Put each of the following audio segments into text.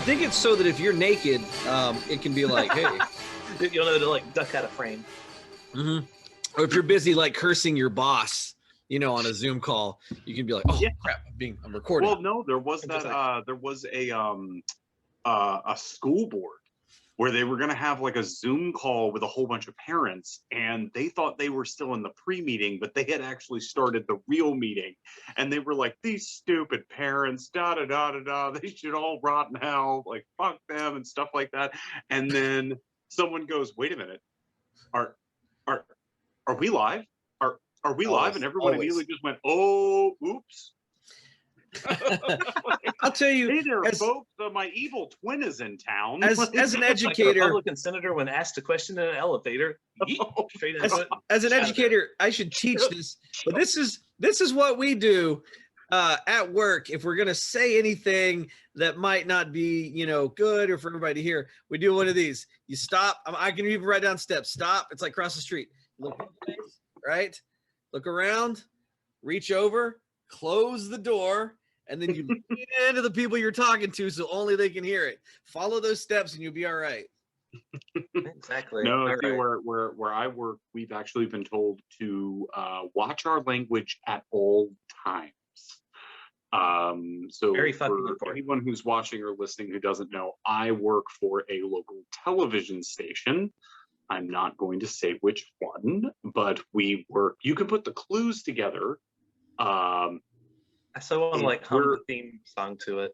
think it's so that if you're naked, it can be like, hey. You'll know to like duck out of frame. Mm-hmm. Or if you're busy like cursing your boss, you know, on a Zoom call, you can be like, oh crap, I'm recording. Well, no, there was that there was a school board where they were going to have like a Zoom call with a whole bunch of parents, and they thought they were still in the pre-meeting, but they had actually started the real meeting, and they were like, these stupid parents, da da da da da, they should all rot in hell, like fuck them and stuff like that. And then someone goes, wait a minute, are we live? Are we live? And everyone immediately just went, oh, oops. I'll tell you, hey there, folks. My evil twin is in town. As an educator, like a Republican senator when asked a question in an elevator. As an educator, I should teach this. But this is what we do at work. If we're gonna say anything that might not be, you know, good or for everybody to hear, we do one of these. You stop. I can even write down steps. Stop. It's like cross the street. Look in the face, right? Look around. Reach over. Close the door. And then you lean into the people you're talking to so only they can hear it. Follow those steps and you'll be all right. Exactly. No, see, where I work, we've actually been told to watch our language at all times. So very for anyone who's watching or listening who doesn't know, I work for a local television station. I'm not going to say which one, but we work. You can put the clues together. I so want to like hum the theme song to it.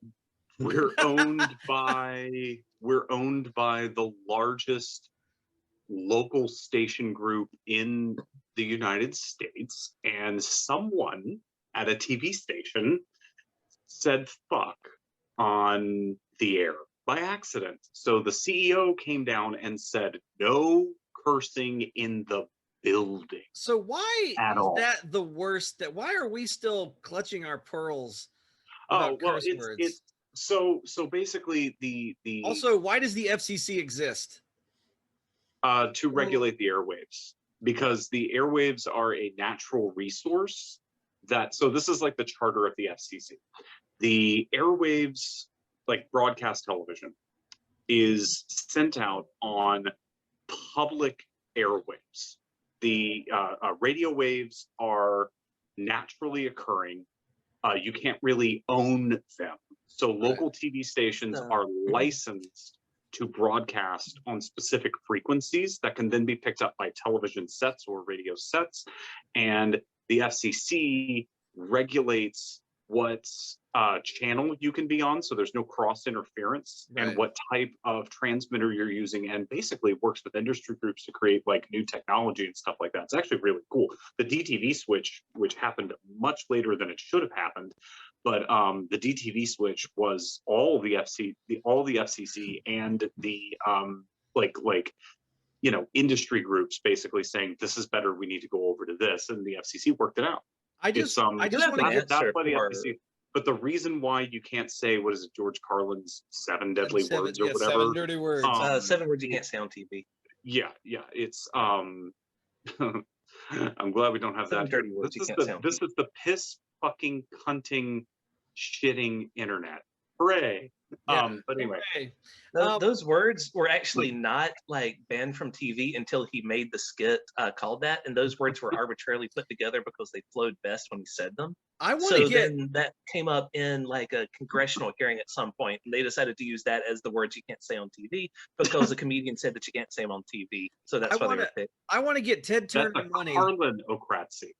We're owned by the largest local station group in the United States, and someone at a TV station said fuck on the air by accident. So the CEO came down and said no cursing in the building. So why is that the worst? Why are we still clutching our pearls about curse words? So basically the also, why does the FCC exist? To regulate the airwaves, because the airwaves are a natural resource so this is like the charter of the FCC. The airwaves, like broadcast television, is sent out on public airwaves. The radio waves are naturally occurring. You can't really own them. So local TV stations are licensed to broadcast on specific frequencies that can then be picked up by television sets or radio sets. And the FCC regulates what channel you can be on, so there's no cross interference, and what type of transmitter you're using, and basically works with industry groups to create like new technology and stuff like that. It's actually really cool. The DTV switch, which happened much later than it should have happened, but the DTV switch was all the FCC and the you know, industry groups basically saying this is better, we need to go over to this, and the FCC worked it out. I just want to get that by the FCC. But the reason why you can't say, what is it, George Carlin's 7 deadly words or whatever? 7 dirty words. 7 words you can't say on TV. Yeah, it's I'm glad we don't have that. Dirty words this is the piss fucking cunting shitting internet. Hooray. Yeah, but anyway. Those words were actually not like banned from TV until he made the skit called that, and those words were arbitrarily put together because they flowed best when he said them. Then that came up in like a congressional hearing at some point, and they decided to use that as the words you can't say on TV because the comedian said that you can't say them on TV. So that's why they were picked. I want to get Ted Turner money. Carlin-ocracy.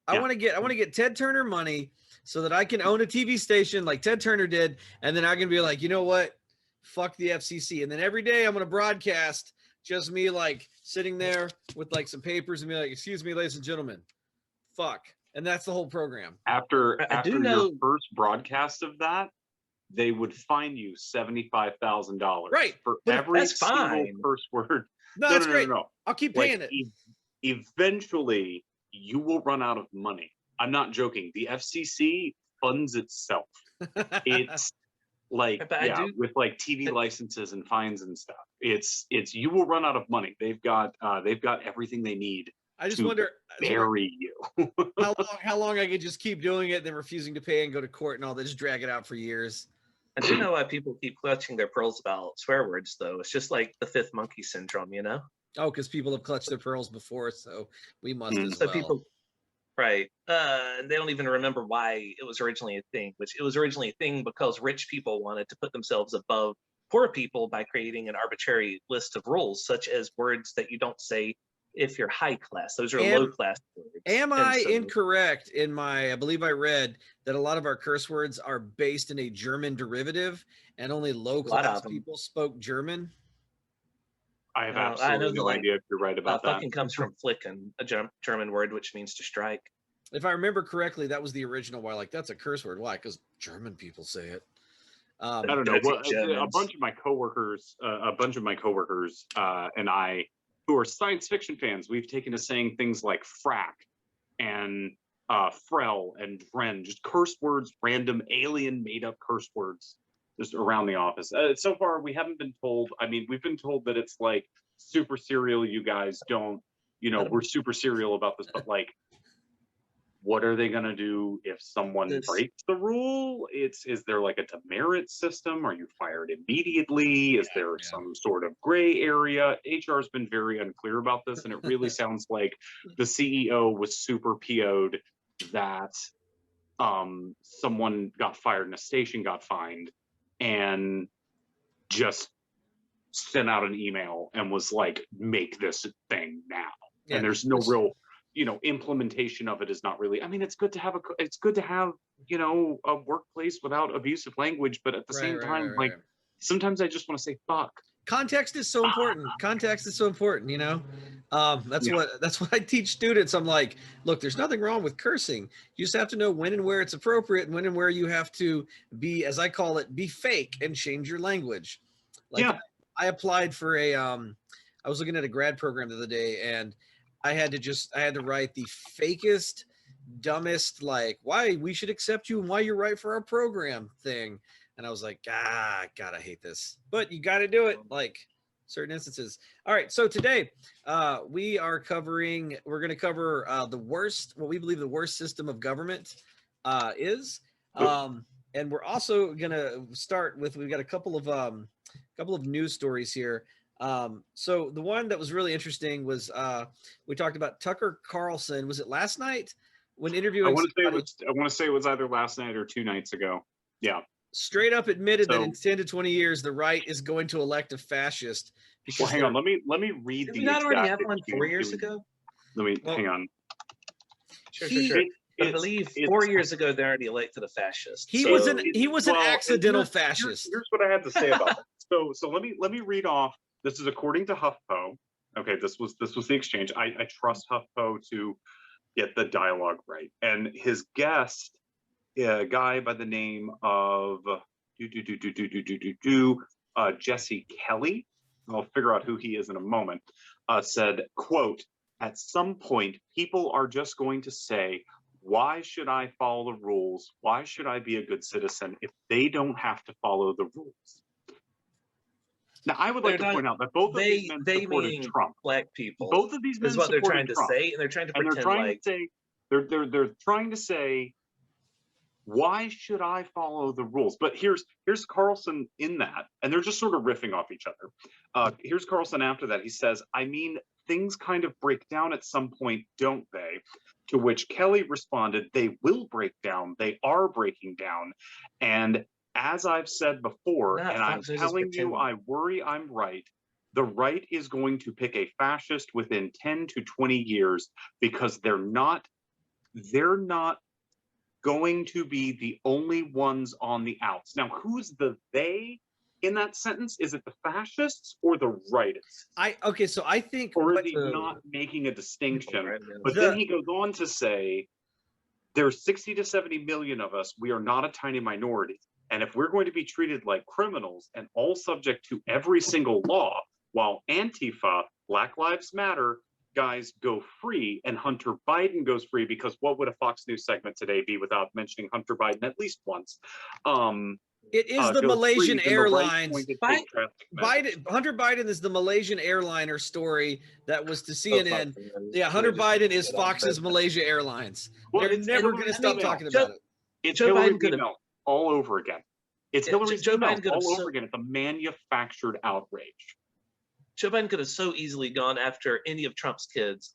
I want to get Ted Turner money so that I can own a TV station like Ted Turner did, and then I can be like, you know what? Fuck the FCC. And then every day I'm going to broadcast just me like sitting there with like some papers and be like, excuse me, ladies and gentlemen, fuck. And that's the whole program. After your first broadcast of that, they would fine you $75,000. Right. For every single curse word. No, that's great. No. I'll keep paying it. Eventually, you will run out of money. I'm not joking. The FCC funds itself. It's like with like TV licenses and fines and stuff. It's you will run out of money. They've got everything they need. I just wonder bury you. how long I could just keep doing it, then refusing to pay and go to court and all that, just drag it out for years. I do know why people keep clutching their pearls about swear words, though. It's just like the fifth monkey syndrome, you know? Oh, because people have clutched their pearls before, so we must as So well. people, right? And they don't even remember why it was originally a thing. Which it was originally a thing because rich people wanted to put themselves above poor people by creating an arbitrary list of rules, such as words that you don't say if you're high class. Those are low class words. Am I incorrect in my, I believe I read that a lot of our curse words are based in a German derivative and only low class people spoke German? I have absolutely no idea if you're right about that. Fucking comes from flicken, a German word which means to strike. If I remember correctly, that was the original. Why, like, that's a curse word. Why? Because German people say it. I don't know. Well, a bunch of my coworkers and I, who are science fiction fans, we've taken to saying things like frack and frel and dren, just curse words, random alien made up curse words just around the office. So far, we haven't been told. I mean, we've been told that it's like super serial. You guys don't, we're super serial about this, but like, what are they going to do if someone breaks the rule? Is there like a demerit system? Are you fired immediately? Is there some sort of gray area? HR has been very unclear about this, and it really sounds like the CEO was super PO'd that someone got fired and a station got fined, and just sent out an email and was like, make this thing now. Yeah. And there's no real implementation of it is not really. I mean, it's good to have a workplace without abusive language, but at the same time, sometimes I just want to say fuck. Context is so important. Context is so important. That's what I teach students. I'm like, look, there's nothing wrong with cursing. You just have to know when and where it's appropriate, and when and where you have to be, as I call it, be fake and change your language. I applied for I was looking at a grad program the other day, and I had to write the fakest, dumbest, like, why we should accept you and why you're right for our program thing. And I was like, God, I hate this. But you got to do it, like certain instances. All right, so today we're going to cover what we believe the worst system of government is. And we're also going to start with, we've got a couple of news stories here. So the one that was really interesting was we talked about Tucker Carlson. Was it last night when interviewing? I want to say it was either last night or 2 nights ago. Yeah. Straight up admitted that in 10 to 20 years, the right is going to elect a fascist. Well, hang on. Let me read. Did we not already have one 4 years ago? Hang on. Sure. I believe 4 years ago they already elected a fascist. He was an accidental fascist. Here's what I had to say about that. So let me read off. This is according to HuffPo. Okay, this was the exchange. I trust HuffPo to get the dialogue right. And his guest, a guy by the name of Jesse Kelly, I'll figure out who he is in a moment, said, quote, "At some point, people are just going to say, why should I follow the rules? Why should I be a good citizen if they don't have to follow the rules?" Now, I would like to point out that both of these men supported Trump. Black people. Both of these men is what they're trying to Trump. say, and they're trying to pretend they're trying to say, why should I follow the rules? But here's Carlson in that, and they're just sort of riffing off each other. Here's Carlson after that. He says, I mean, things kind of break down at some point, don't they? To which Kelly responded, they will break down. They are breaking down. And as I've said before, and I'm telling you, I worry I'm right, the right is going to pick a fascist within 10 to 20 years because they're not going to be the only ones on the outs. Now, who's the they in that sentence? Is it the fascists or the rightists? So I think, or is he not making a distinction? But then he goes on to say, there's 60 to 70 million of us. We are not a tiny minority. And if we're going to be treated like criminals and all subject to every single law, while Antifa, Black Lives Matter guys go free and Hunter Biden goes free, because what would a Fox News segment today be without mentioning Hunter Biden at least once? It is the Malaysian Airlines. Hunter Biden is the Malaysian airliner story that was to CNN. Yeah, Hunter Biden is Fox's Malaysia Airlines. They're never going to stop talking about it. It's Hillary Clinton all over again. It's Hillary's Joe emails Biden all over again. It's a manufactured outrage. Joe Biden could have so easily gone after any of Trump's kids,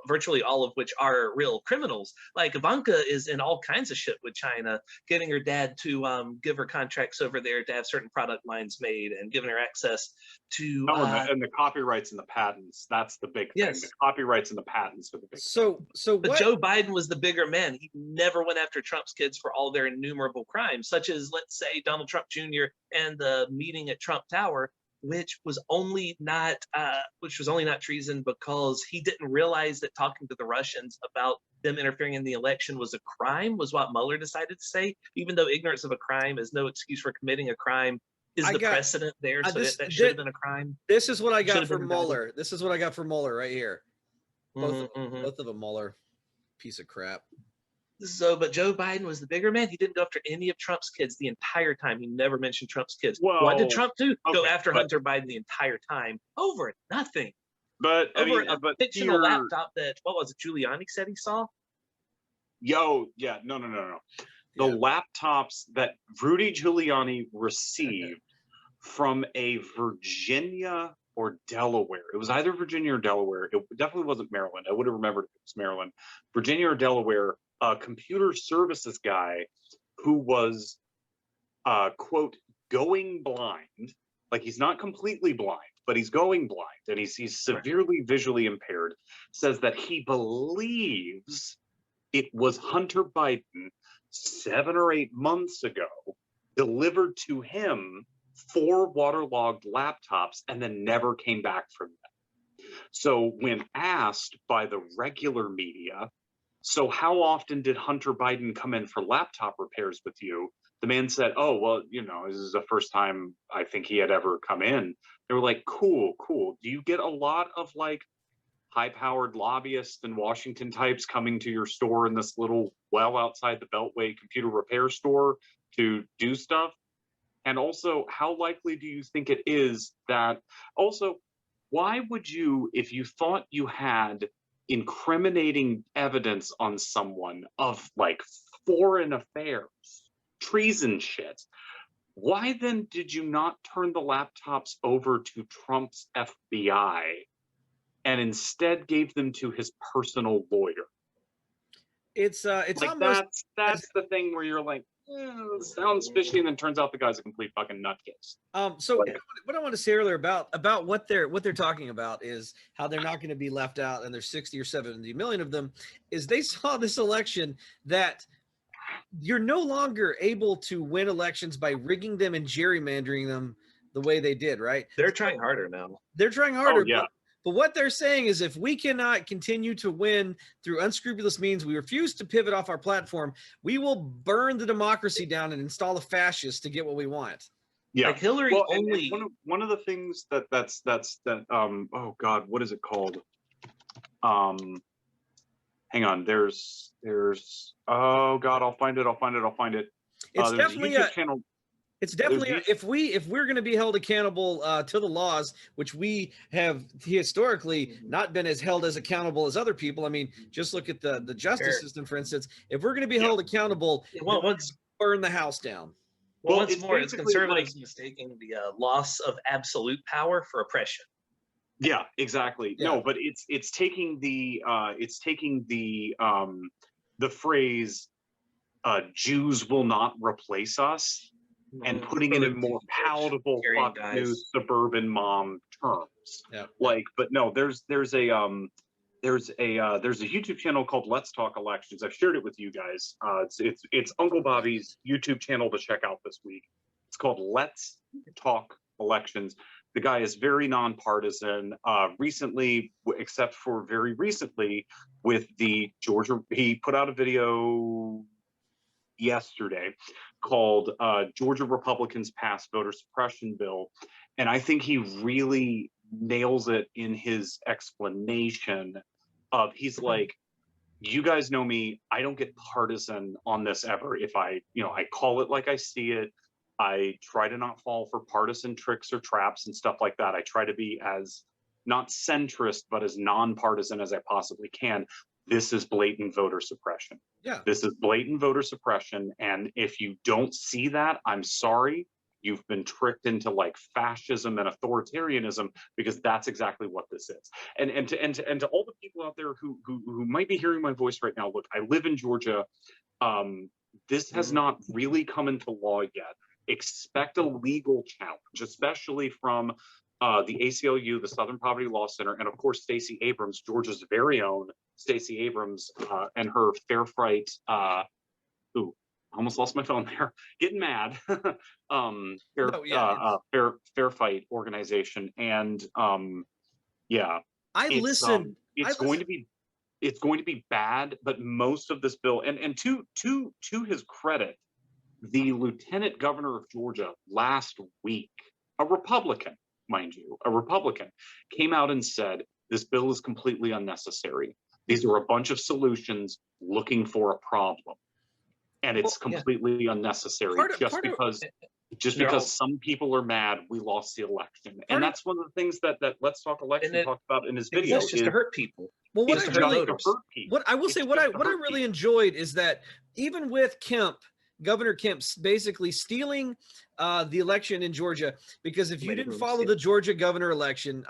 virtually all of which are real criminals. Like Ivanka is in all kinds of shit with China, getting her dad to give her contracts over there to have certain product lines made and giving her access to. And the copyrights and the patents. That's the big thing. The copyrights and the patents are the big thing. But Joe Biden was the bigger man. He never went after Trump's kids for all their innumerable crimes, such as, let's say, Donald Trump Jr. and the meeting at Trump Tower, which was only not treason because he didn't realize that talking to the Russians about them interfering in the election was a crime, was what Mueller decided to say, even though ignorance of a crime is no excuse for committing a crime. Is the precedent there? So that should have been a crime. This is what I got for Mueller. This is what I got for Mueller right here. Both of them, Mueller. Piece of crap. So, but Joe Biden was the bigger man. He didn't go after any of Trump's kids the entire time. He never mentioned Trump's kids. Well, what did Trump do? Go after Hunter Biden the entire time over nothing. But over a fictional laptop that, what was it, Giuliani said he saw? No. The laptops that Rudy Giuliani received from a Virginia or Delaware. It was either Virginia or Delaware. It definitely wasn't Maryland. I would have remembered if it was Maryland. Virginia or Delaware. A computer services guy who was, quote, going blind. Like, he's not completely blind, but he's going blind, and he's severely visually impaired, says that he believes it was Hunter Biden 7 or 8 months ago delivered to him 4 waterlogged laptops and then never came back from them. So when asked by the regular media, so how often did Hunter Biden come in for laptop repairs with you? The man said, oh, well, this is the first time I think he had ever come in. They were like, cool. Do you get a lot of like high-powered lobbyists and Washington types coming to your store in this little well outside the Beltway computer repair store to do stuff? And also, how likely do you think it is that also, why would you, if you thought you had incriminating evidence on someone of like foreign affairs, treason shit, why then did you not turn the laptops over to Trump's FBI and instead gave them to his personal lawyer? It's like almost that's the thing where you're like, sounds fishy, and then turns out the guy's a complete fucking nutcase. So what I want to say earlier about what they're talking about is how they're not going to be left out, and there's 60 or 70 million of them, is they saw this election that you're no longer able to win elections by rigging them and gerrymandering them the way they did, right? They're trying harder now. They're trying harder. Oh, yeah. But what they're saying is if we cannot continue to win through unscrupulous means, we refuse to pivot off our platform, we will burn the democracy down and install a fascist to get what we want. Yeah. Like Hillary only... One of the things that's oh God, what is it called? Hang on, there's oh God, I'll find it. It's definitely a channel. It's definitely if we're going to be held accountable to the laws, which we have historically not been as held as accountable as other people. I mean, just look at the justice system, for instance. If we're going to be held accountable, burn the house down. Well, once more, it's conservatives mistaking the loss of absolute power for oppression. Yeah, exactly. Yeah. No, but it's taking the phrase "Jews will not replace us" and putting it in more palatable news suburban mom terms. Yeah. Like, but no, there's a YouTube channel called Let's Talk Elections. I've shared it with you guys. It's Uncle Bobby's YouTube channel to check out this week. It's called Let's Talk Elections. The guy is very nonpartisan. Recently, except for very recently, with the Georgia, he put out a video yesterday called Georgia Republicans Pass Voter Suppression Bill. And I think he really nails it in his explanation of, he's like, you guys know me, I don't get partisan on this ever. If I call it like I see it. I try to not fall for partisan tricks or traps and stuff like that. I try to be as not centrist, but as nonpartisan as I possibly can. this is blatant voter suppression. Yeah. This is blatant voter suppression. And if you don't see that, I'm sorry. You've been tricked into like fascism and authoritarianism, because that's exactly what this is. And to all the people out there who might be hearing my voice right now, look, I live in Georgia. This has not really come into law yet. Expect a legal challenge, especially from the ACLU, the Southern Poverty Law Center, and of course Stacey Abrams, Georgia's very own Stacey Abrams, and her Fair Fight. Almost lost my phone there. Getting mad. Fair Fight organization, and yeah, it's going to be bad. But most of this bill, and to his credit, the Lieutenant Governor of Georgia last week, a Republican, mind you, a Republican, came out and said this bill is completely unnecessary. These are a bunch of solutions looking for a problem. And it's completely unnecessary because some people are mad we lost the election. And that's one of the things that Let's Talk Election talked about in his video. It's just to hurt people. Well, what I really enjoyed is that even with Governor Kemp's basically stealing the election in Georgia, because if you didn't follow the Georgia governor election,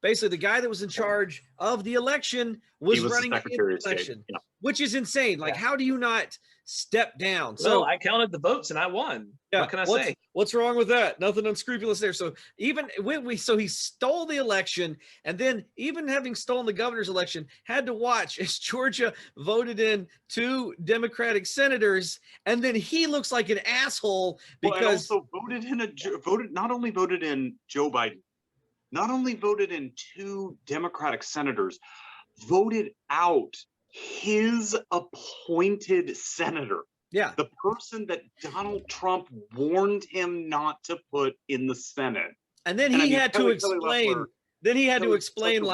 basically the guy that was in charge of the election was running the election, which is insane. Like, how do you not step down? So I counted the votes and I won. Yeah, what can I say? What's wrong with that? Nothing unscrupulous there. So even so he stole the election, and then even having stolen the governor's election, had to watch as Georgia voted in 2 Democratic senators, and then he looks like an asshole because also not only voted in Joe Biden, not only voted in 2 Democratic senators, voted out his appointed senator. Yeah. The person that Donald Trump warned him not to put in the Senate. And then he had to explain. Then he had to explain,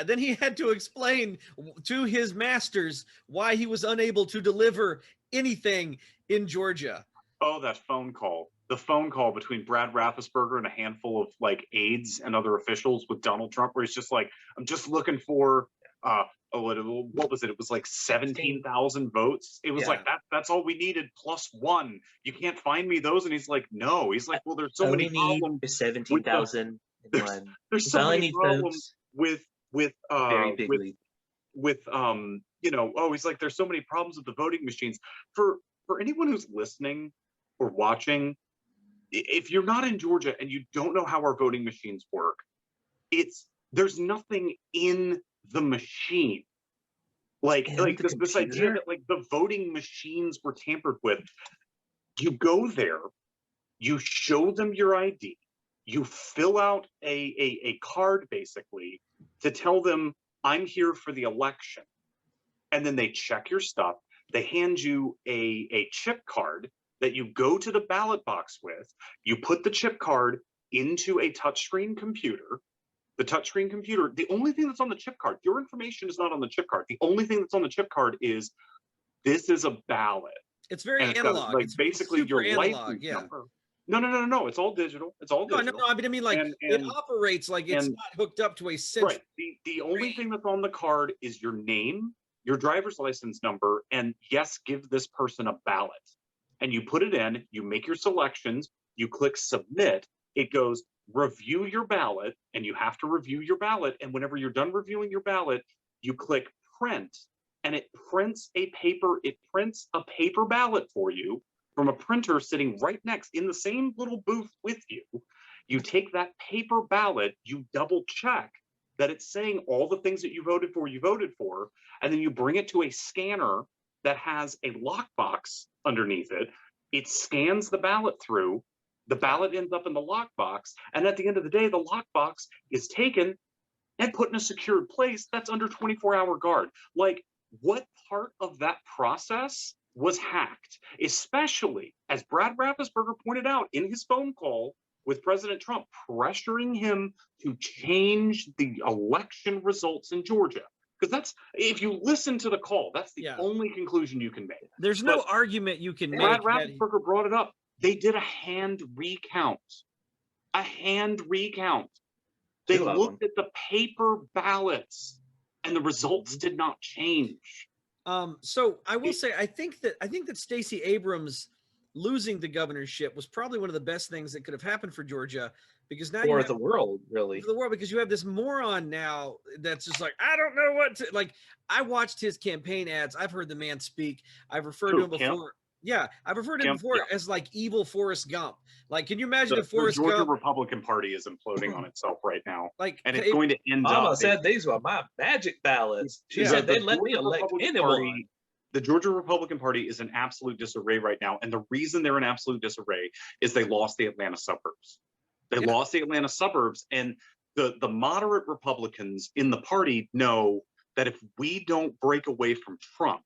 then he had to explain to his masters why he was unable to deliver anything in Georgia. Oh, that phone call. The phone call between Brad Raffensperger and a handful of like aides and other officials with Donald Trump, where he's just like, I'm just looking for what was it? It was like 17,000 votes. It was like that's all we needed +1. You can't find me those. And he's like, no. He's like, well, there's so many problems. 17,000. There's so many problems with he's like, there's so many problems with the voting machines. For anyone who's listening or watching, if you're not in Georgia and you don't know how our voting machines work, there's nothing in the machine. Like this idea that like the voting machines were tampered with. You go there, you show them your ID, you fill out a card basically to tell them I'm here for the election, and then they check your stuff. They hand you a chip card that you go to the ballot box with. You put the chip card into a touchscreen computer. The touchscreen computer, the only thing that's on the chip card, your information is not on the chip card. The only thing that's on the chip card is, this is a ballot. It's very analog. Like, it's basically your license number. No. It's all digital. It's all digital. No. I mean, like, it operates like it's not hooked up to a central. Right. The only thing that's on the card is your name, your driver's license number, and yes, give this person a ballot. And you put it in, you make your selections, you click submit, it goes, review your ballot, and you have to review your ballot. And whenever you're done reviewing your ballot, you click print, and it prints a paper ballot for you from a printer sitting right next in the same little booth with you. You take that paper ballot, you double check that it's saying all the things that you voted for, and then you bring it to a scanner that has a lockbox underneath it. It scans the ballot through. The ballot ends up in the lockbox, and at the end of the day, the lockbox is taken and put in a secured place that's under 24-hour guard. Like, what part of that process was hacked? Especially, as Brad Raffensperger pointed out in his phone call with President Trump, pressuring him to change the election results in Georgia. Because that's, if you listen to the call, that's the only conclusion you can make. There's no argument you can make. Brad Raffensperger brought it up. They did a hand recount. They looked at the paper ballots and the results did not change. So I will say, I think that Stacey Abrams losing the governorship was probably one of the best things that could have happened for Georgia, because now for the world, really, for the world, because you have this moron now that's just like, I don't know what to like. I watched his campaign ads. I've heard the man speak. I've referred to him before. Yeah, I've referred to him before as like evil Forrest Gump. Like, can you imagine if Forrest Gump? The Georgia Republican Party is imploding on itself right now. Like, and it's going to end up. Mama said these were my magic ballots. She said they let me elect anyone. The Georgia Republican Party is in absolute disarray right now. And the reason they're in absolute disarray is they lost the Atlanta suburbs. They lost the Atlanta suburbs. And the moderate Republicans in the party know that if we don't break away from Trump,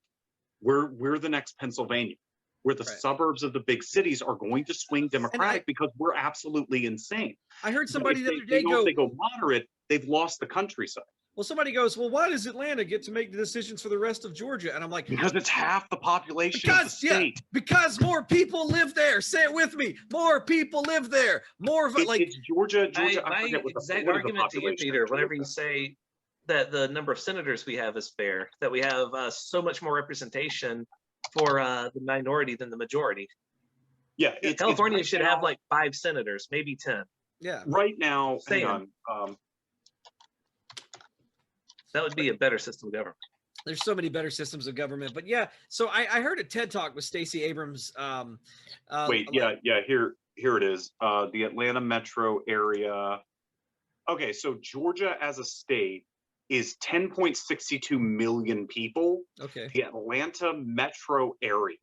we're the next Pennsylvania, where the suburbs of the big cities are going to swing Democratic because we're absolutely insane. I heard somebody the other day if they go moderate, they've lost the countryside. Well, somebody goes, well, why does Atlanta get to make the decisions for the rest of Georgia? And I'm like, because it's half the population of the state. Because more people live there. Say it with me. More people live there. More of it, like it's Georgia. My exact argument to you, Peter, whenever you say that the number of senators we have is fair, that we have so much more representation for the minority than the majority. Yeah, California should have like 5 senators, maybe 10. Yeah. Right now, hang on. That would be a better system of government. There's so many better systems of government, but yeah. So I heard a TED talk with Stacey Abrams. Wait, here it is. The Atlanta metro area. Okay, so Georgia as a state is 10.62 million people. Okay. The Atlanta metro area.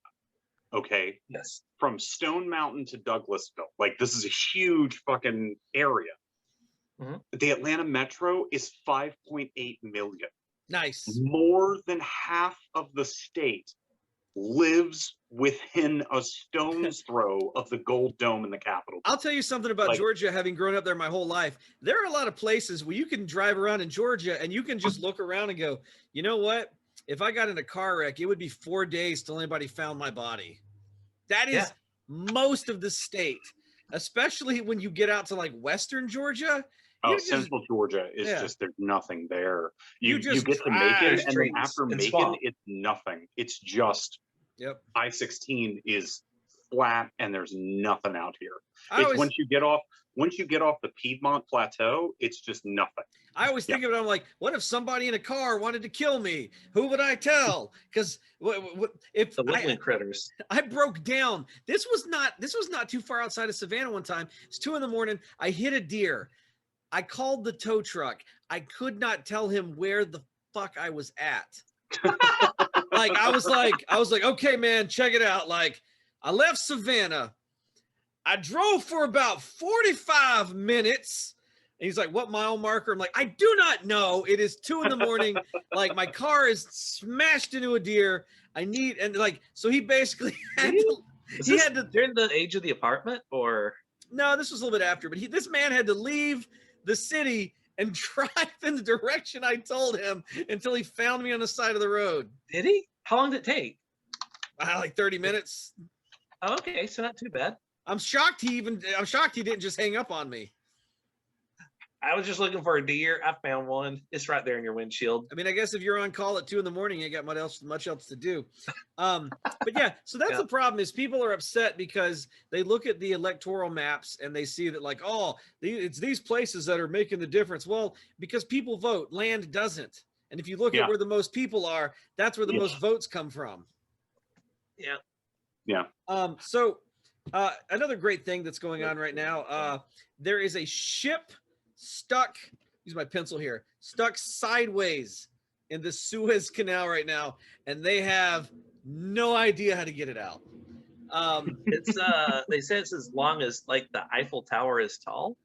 Okay. Yes. From Stone Mountain to Douglasville. Like, this is a huge fucking area. Mm-hmm. The Atlanta metro is 5.8 million. Nice. More than half of the state lives within a stone's throw of the Gold Dome in the Capitol. I'll tell you something about Georgia, having grown up there my whole life. There are a lot of places where you can drive around in Georgia and you can just look around and go, you know what? If I got in a car wreck, it would be 4 days till anybody found my body. That is most of the state, especially when you get out to like Western Georgia. Central Georgia is just, there's nothing there. You get to Macon, and then after Macon, it's nothing. It's just I-16 is flat, and there's nothing out here. Once you get off the Piedmont Plateau, it's just nothing. I always think of it. I'm like, what if somebody in a car wanted to kill me? Who would I tell? Because if the woodland critters, I broke down. This was not too far outside of Savannah one time. It's 2 a.m. I hit a deer. I called the tow truck. I could not tell him where the fuck I was at. I was like, okay, man, check it out. Like, I left Savannah. I drove for about 45 minutes. And he's like, what mile marker? I'm like, I do not know. It is 2 a.m. Like, my car is smashed into a deer. So he basically had to. During the age of the apartment, or? No, this was a little bit after, but this man had to leave the city and drive in the direction I told him until he found me on the side of the road. Did he? How long did it take? Like 30 minutes. Oh, okay, so not too bad. I'm shocked he didn't just hang up on me. I was just looking for a deer. I found one. It's right there in your windshield. I mean, I guess if you're on call at 2 a.m, you ain't got much else to do. But yeah, so that's the problem, is people are upset because they look at the electoral maps and they see that like, it's these places that are making the difference. Well, because people vote, land doesn't. And if you look at where the most people are, that's where the most votes come from. Yeah. Yeah. So another great thing that's going on right now, there is a ship stuck, use my pencil here, stuck sideways in the Suez Canal right now, and they have no idea how to get it out. It's they say it's as long as like the Eiffel Tower is tall.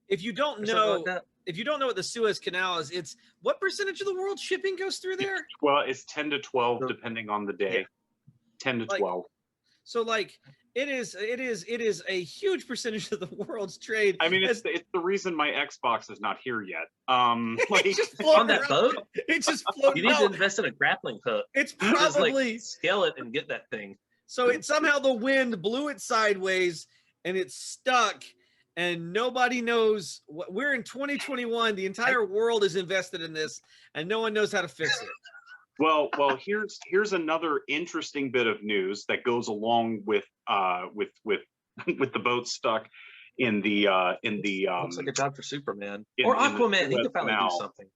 If you don't know what the Suez Canal is, it's what percentage of the world's shipping goes through there? Well, it's 10 to 12 depending on the day. 10 to 12. So like it is a huge percentage of the world's trade. I mean, it's the reason my Xbox is not here yet. On that boat, it's just floating. You need to invest in a grappling hook. It's probably just scale it and get that thing. So somehow the wind blew it sideways and it's stuck. and nobody knows what we're in 2021. The entire world is invested in this, and no one knows how to fix it. Well, here's another interesting bit of news that goes along with the boat stuck in the looks like a job for Superman or Aquaman. He could probably do something.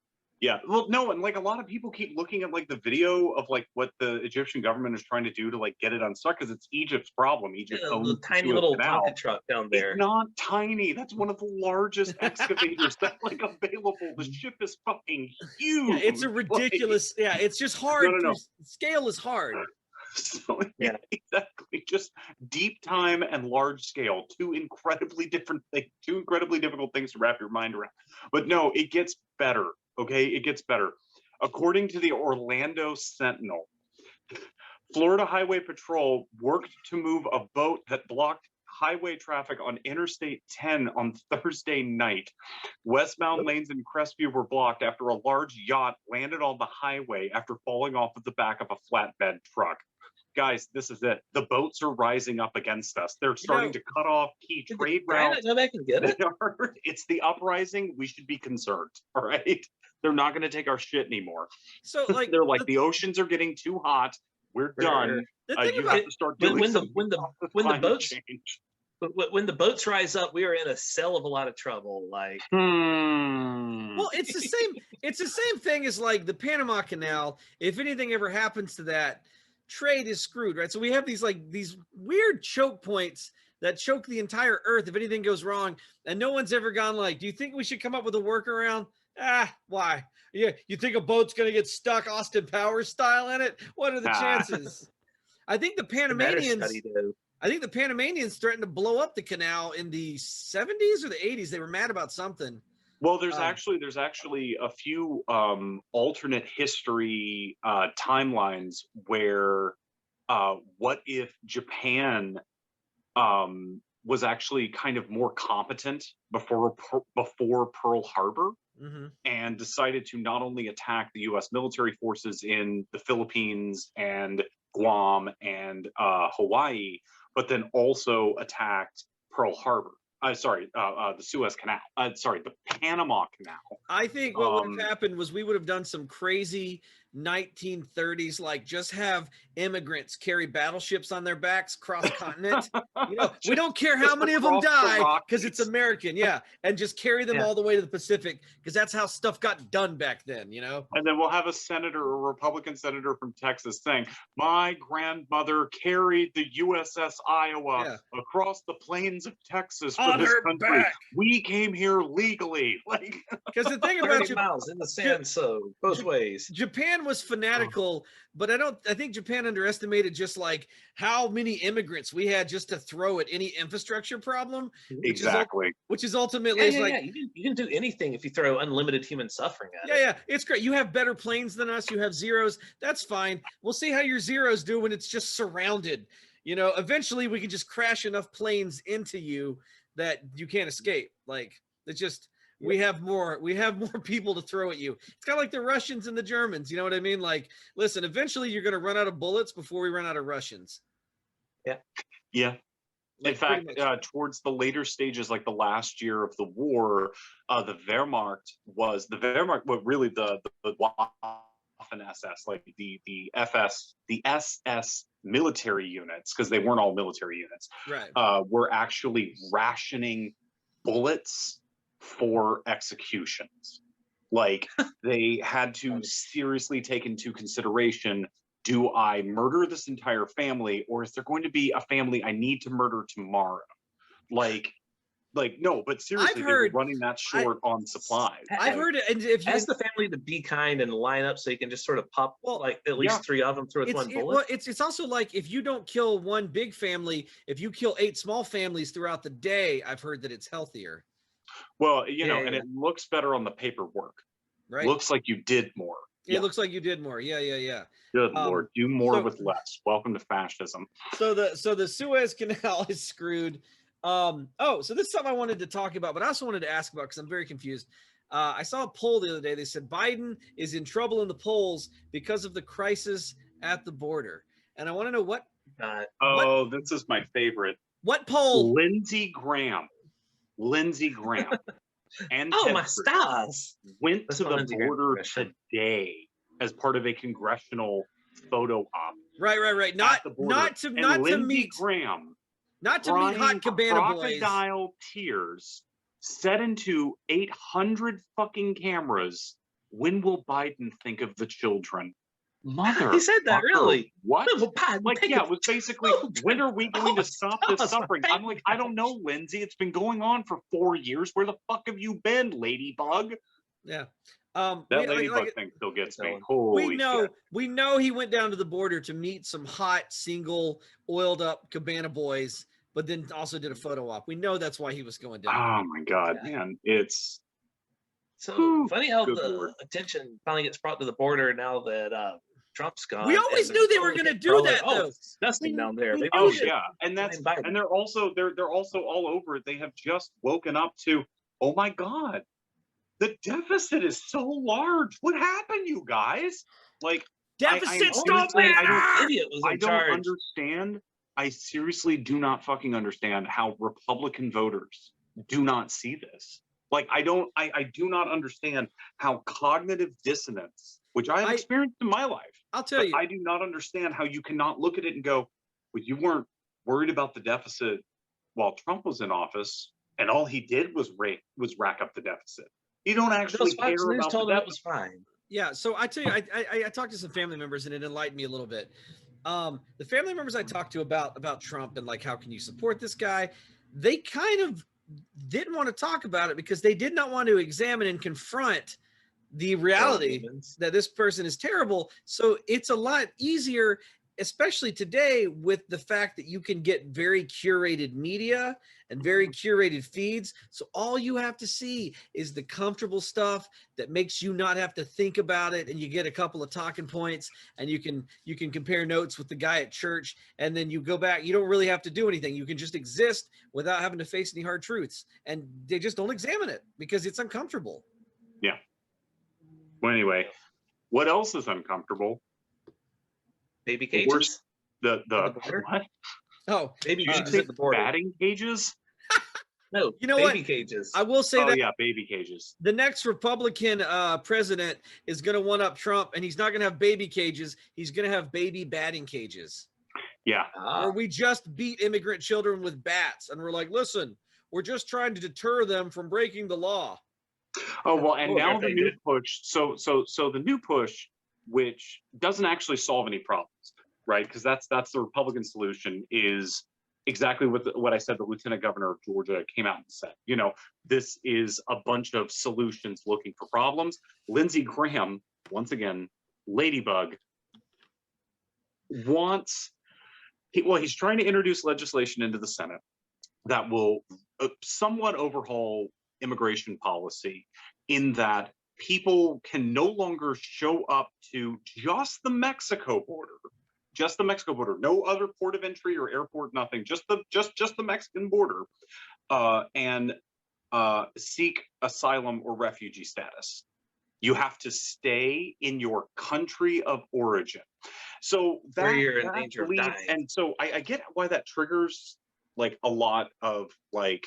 Yeah, well, no, and like a lot of people keep looking at like the video of like what the Egyptian government is trying to do to like get it unstuck, because it's Egypt's problem. Egypt owns the tiny little Tonka truck down there. It's not tiny. That's one of the largest excavators that's like available. The ship is fucking huge. Yeah, it's a ridiculous. Like, yeah, it's just hard. No. Scale is hard. So yeah, exactly. Just deep time and large scale, two incredibly difficult things to wrap your mind around. But no, it gets better. Okay, it gets better. According to the Orlando Sentinel, Florida Highway Patrol worked to move a boat that blocked highway traffic on Interstate 10 on Thursday night. Westbound lanes in Crestview were blocked after a large yacht landed on the highway after falling off of the back of a flatbed truck. Guys, this is it. The boats are rising up against us. They're starting to cut off key trade routes. Go back and get it. It's the uprising. We should be concerned. All right. They're not going to take our shit anymore. So like they're like the oceans are getting too hot. We're done. You have to start doing when the boats rise up, we are in a cell of a lot of trouble. Like, well, it's the same thing as like the Panama Canal. If anything ever happens to that, trade is screwed, right? So we have these weird choke points that choke the entire earth if anything goes wrong, and no one's ever gone like, do you think we should come up with a workaround? Why? Yeah, you think a boat's gonna get stuck Austin Powers style in it? What are the chances? I think the Panamanians threatened to blow up the canal in the 70s or the 80s. They were mad about something. Well, there's actually a few alternate history timelines where what if Japan was actually kind of more competent before Pearl Harbor, and decided to not only attack the U.S. military forces in the Philippines and Guam and Hawaii, but then also attacked Pearl Harbor. The Suez Canal. The Panama Canal. I think what would have happened was we would have done some crazy 1930s, like just have immigrants carry battleships on their backs cross continent. We don't care how many of them die because it's American, and just carry them all the way to the Pacific because that's how stuff got done back then. And then we'll have a Republican senator from Texas saying, "My grandmother carried the USS Iowa across the plains of Texas for this country. Back. We came here legally." Like, because the thing about 30 miles in the sand, so both ways. Japan was fanatical, but I think Japan underestimated just like how many immigrants we had just to throw at any infrastructure problem. Which is ultimately you can do anything if you throw unlimited human suffering at it. Yeah, it's great. You have better planes than us. You have Zeros. That's fine. We'll see how your Zeros do when it's just surrounded. Eventually we can just crash enough planes into you that you can't escape. Like, it's just. We have more people to throw at you. It's kind of like the Russians and the Germans. You know what I mean? Like, listen, eventually you're going to run out of bullets before we run out of Russians. Yeah. In fact, towards the later stages, like the last year of the war, the Wehrmacht, but really the Waffen-SS, like the SS military units, because they weren't all military units, right? Were actually rationing bullets for executions. Like, they had to seriously take into consideration, do I murder this entire family, or is there going to be a family I need to murder tomorrow? Like no, but seriously, they were running that short on supplies. I've heard it. And if you ask the family to be kind and line up so you can just sort of pop at least 3 of them through with one bullet. It's also like, if you don't kill one big family, if you kill 8 small families throughout the day, I've heard that it's healthier. Well, and it looks better on the paperwork. Right. Looks like you did more. It looks like you did more. Yeah. Good Lord, do more with less. Welcome to fascism. So the Suez Canal is screwed. So this is something I wanted to talk about, but I also wanted to ask about because I'm very confused. I saw a poll the other day. They said Biden is in trouble in the polls because of the crisis at the border, and I want to know what. This is my favorite. What poll? Lindsey Graham. Lindsey Graham and oh Ted my Cruz stars went That's to my the Lindsey Graham border impression. today as part of a congressional photo op. Right. At the border. Not to Lindsey meet Graham hot crying cabana boys. crocodile tears set into 800 fucking cameras. When will Biden think of the children? Mother. He said that, really? What? No, Biden, Like, yeah, it was basically, when are we going to stop this suffering? I'm like, I don't know, Lindsay. It's been going on for 4 years. Where the fuck have you been, Ladybug? Yeah. That Ladybug thing still gets me. Holy shit. We know he went down to the border to meet some hot, single, oiled up cabana boys, but then also did a photo op. We know that's why he was going down. Oh my God, man. It's so funny how the attention finally gets brought to the border now that Trump's gone. We always knew they were going to do that, though. It's disgusting down there. Yeah, and they're also all over it. They have just woken up to, oh my God, the deficit is so large. What happened, you guys? Like, deficits don't matter. I don't understand. I seriously do not fucking understand how Republican voters do not see this. Like, I do not understand how cognitive dissonance, which I have experienced in my life. I'll tell you. I do not understand how you cannot look at it and go, well, you weren't worried about the deficit while Trump was in office, and all he did was rack up the deficit. You don't actually care about the deficit. It was fine. Yeah, so I tell you, I talked to some family members, and it enlightened me a little bit. The family members I talked to about Trump and like, how can you support this guy? They kind of didn't want to talk about it because they did not want to examine and confront the reality that this person is terrible. So it's a lot easier, especially today, with the fact that you can get very curated media and very curated feeds. So all you have to see is the comfortable stuff that makes you not have to think about it, and you get a couple of talking points, and you can compare notes with the guy at church, and then you go back. You don't really have to do anything. You can just exist without having to face any hard truths, and they just don't examine it because it's uncomfortable. Yeah. Well, anyway, what else is uncomfortable? Baby cages. The what? Oh, baby cages at the border. Batting cages? No, you know baby what? Cages. I will say that. Yeah, baby cages. The next Republican president is going to one up Trump, and he's not going to have baby cages. He's going to have baby batting cages. Yeah. Where we just beat immigrant children with bats, and we're like, listen, we're just trying to deter them from breaking the law. Oh well, and now the new push. So the new push, which doesn't actually solve any problems, right? Because that's the Republican solution, is exactly what I said. The Lieutenant Governor of Georgia came out and said, you know, this is a bunch of solutions looking for problems. Lindsey Graham, once again, Ladybug, he's trying to introduce legislation into the Senate that will somewhat overhaul immigration policy, in that people can no longer show up to just the Mexico border, no other port of entry or airport, nothing, just the Mexican border, and seek asylum or refugee status. You have to stay in your country of origin. So that, where you're in danger of dying. And so I get why that triggers like a lot of like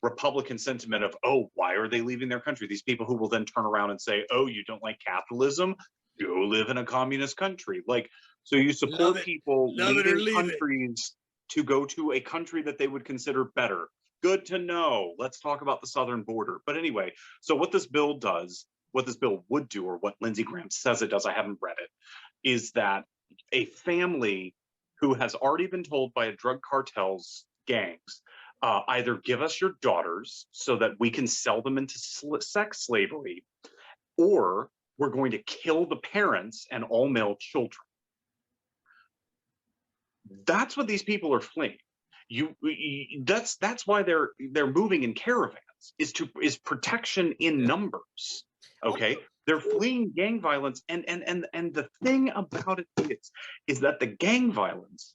Republican sentiment of, oh, why are they leaving their country? These people who will then turn around and say, oh, you don't like capitalism? Go live in a communist country. Like, so you support people leaving countries to go to a country that they would consider better. Good to know. Let's talk about the southern border. But anyway, so what this bill would do, or what Lindsey Graham says it does, I haven't read it, is that a family who has already been told by a drug cartel's gangs, either give us your daughters so that we can sell them into sex slavery, or we're going to kill the parents and all male children. That's what these people are fleeing. That's why they're moving in caravans, is protection in numbers. Okay, they're fleeing gang violence, and the thing about it is that the gang violence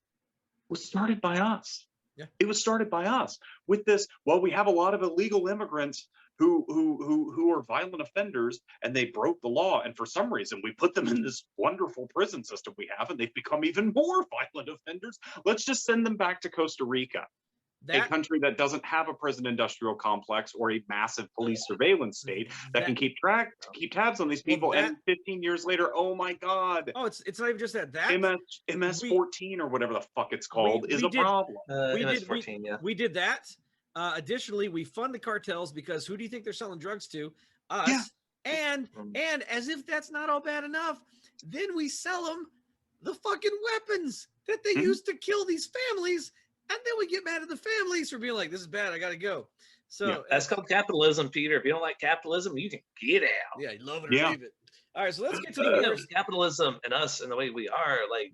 was started by us. Yeah. It was started by us with this. Well, we have a lot of illegal immigrants who are violent offenders, and they broke the law, and for some reason we put them in this wonderful prison system we have, and they've become even more violent offenders. Let's just send them back to Costa Rica. a country that doesn't have a prison industrial complex or a massive police surveillance state that can keep tabs on these people. And 15 years later, oh my God. Oh, it's not even just that. MS-14 or whatever the fuck it's called is a problem. MS-14, yeah. We did that. Additionally, we fund the cartels because who do you think they're selling drugs to? Us. Yeah. And as if that's not all bad enough, then we sell them the fucking weapons that they used to kill these families. And then we get mad at the families for being like, this is bad, I gotta go. So that's called capitalism, Peter. If you don't like capitalism, you can get out. Yeah, you love it or leave it. All right, so let's get to the capitalism and us and the way we are. Like,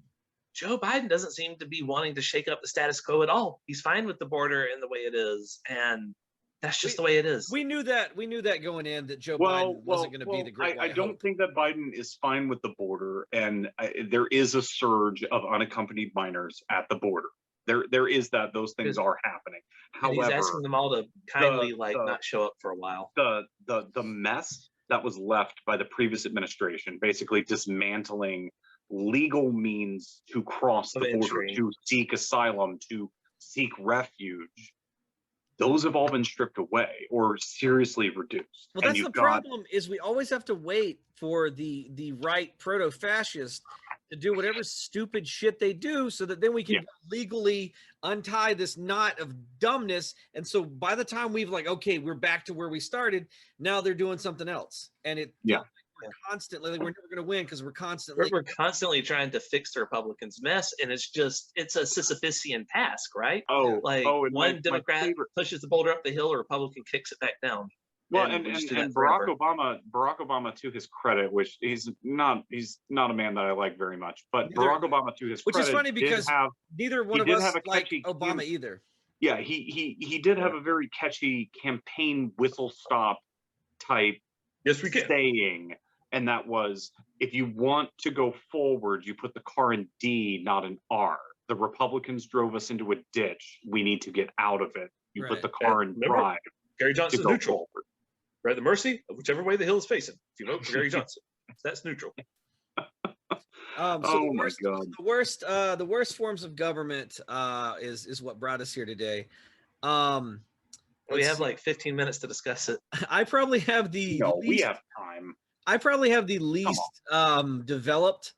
Joe Biden doesn't seem to be wanting to shake up the status quo at all. He's fine with the border and the way it is, and that's just the way it is. We knew that going in that Joe Biden wasn't going to be the great. I don't think that Biden is fine with the border, and there is a surge of unaccompanied minors at the border. There is that. Those things are happening. However, he's asking them all to kindly not show up for a while. The mess that was left by the previous administration, basically dismantling legal means to cross the border, to seek asylum, to seek refuge, those have all been stripped away or seriously reduced. Well, that's the problem, is we always have to wait for the right proto-fascist to do whatever stupid shit they do so that then we can legally untie this knot of dumbness. And so by the time we've okay, we're back to where we started, now they're doing something else. And we're constantly, we're never going to win because we're constantly trying to fix the Republicans' mess. And it's a Sisyphean task, right? One Democrat pushes the boulder up the hill, a Republican kicks it back down. Well, and Barack Obama, to his credit, which he's not a man that I like very much, but Barack Obama, to his credit, which is funny because neither one of us like Obama either. Yeah, he did have a very catchy campaign whistle stop type saying, and that was, if you want to go forward, you put the car in D, not an R. The Republicans drove us into a ditch. We need to get out of it. You put the car in drive. Gary Johnson's neutral. Forward. Right, the mercy of whichever way the hill is facing. If you vote for Gary Johnson, that's neutral. My God! The worst forms of government is what brought us here today. We have 15 minutes to discuss it. I probably have the we have time. I probably have the least developed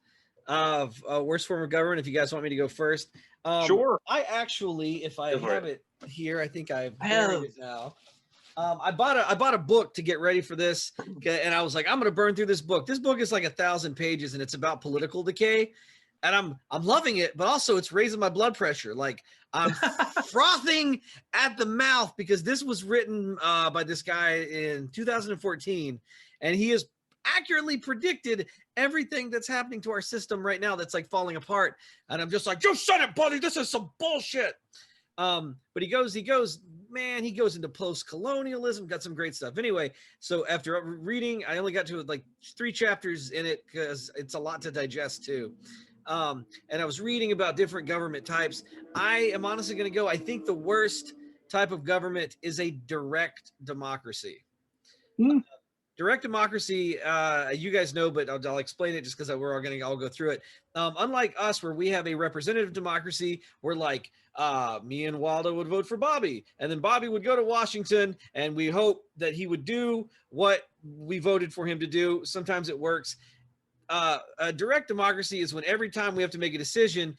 of worst form of government. If you guys want me to go first, sure. I actually, if I have it here, I think I have it now. I bought a book to get ready for this, and I was like, I'm gonna burn through this book. This book is 1,000 pages, and it's about political decay, and I'm loving it, but also it's raising my blood pressure. I'm frothing at the mouth because this was written by this guy in 2014, and he has accurately predicted everything that's happening to our system right now that's falling apart. And I'm just like, you said it, buddy. This is some bullshit. But he goes into post-colonialism, got some great stuff. Anyway, so after reading, I only got to 3 chapters in it because it's a lot to digest too. And I was reading about different government types. I am honestly going to go, I think the worst type of government is a direct democracy. Direct democracy, you guys know, but I'll explain it just because we're all going to all go through it. Unlike us, where we have a representative democracy, where me and Waldo would vote for Bobby, and then Bobby would go to Washington, and we hope that he would do what we voted for him to do. Sometimes it works. A direct democracy is when every time we have to make a decision,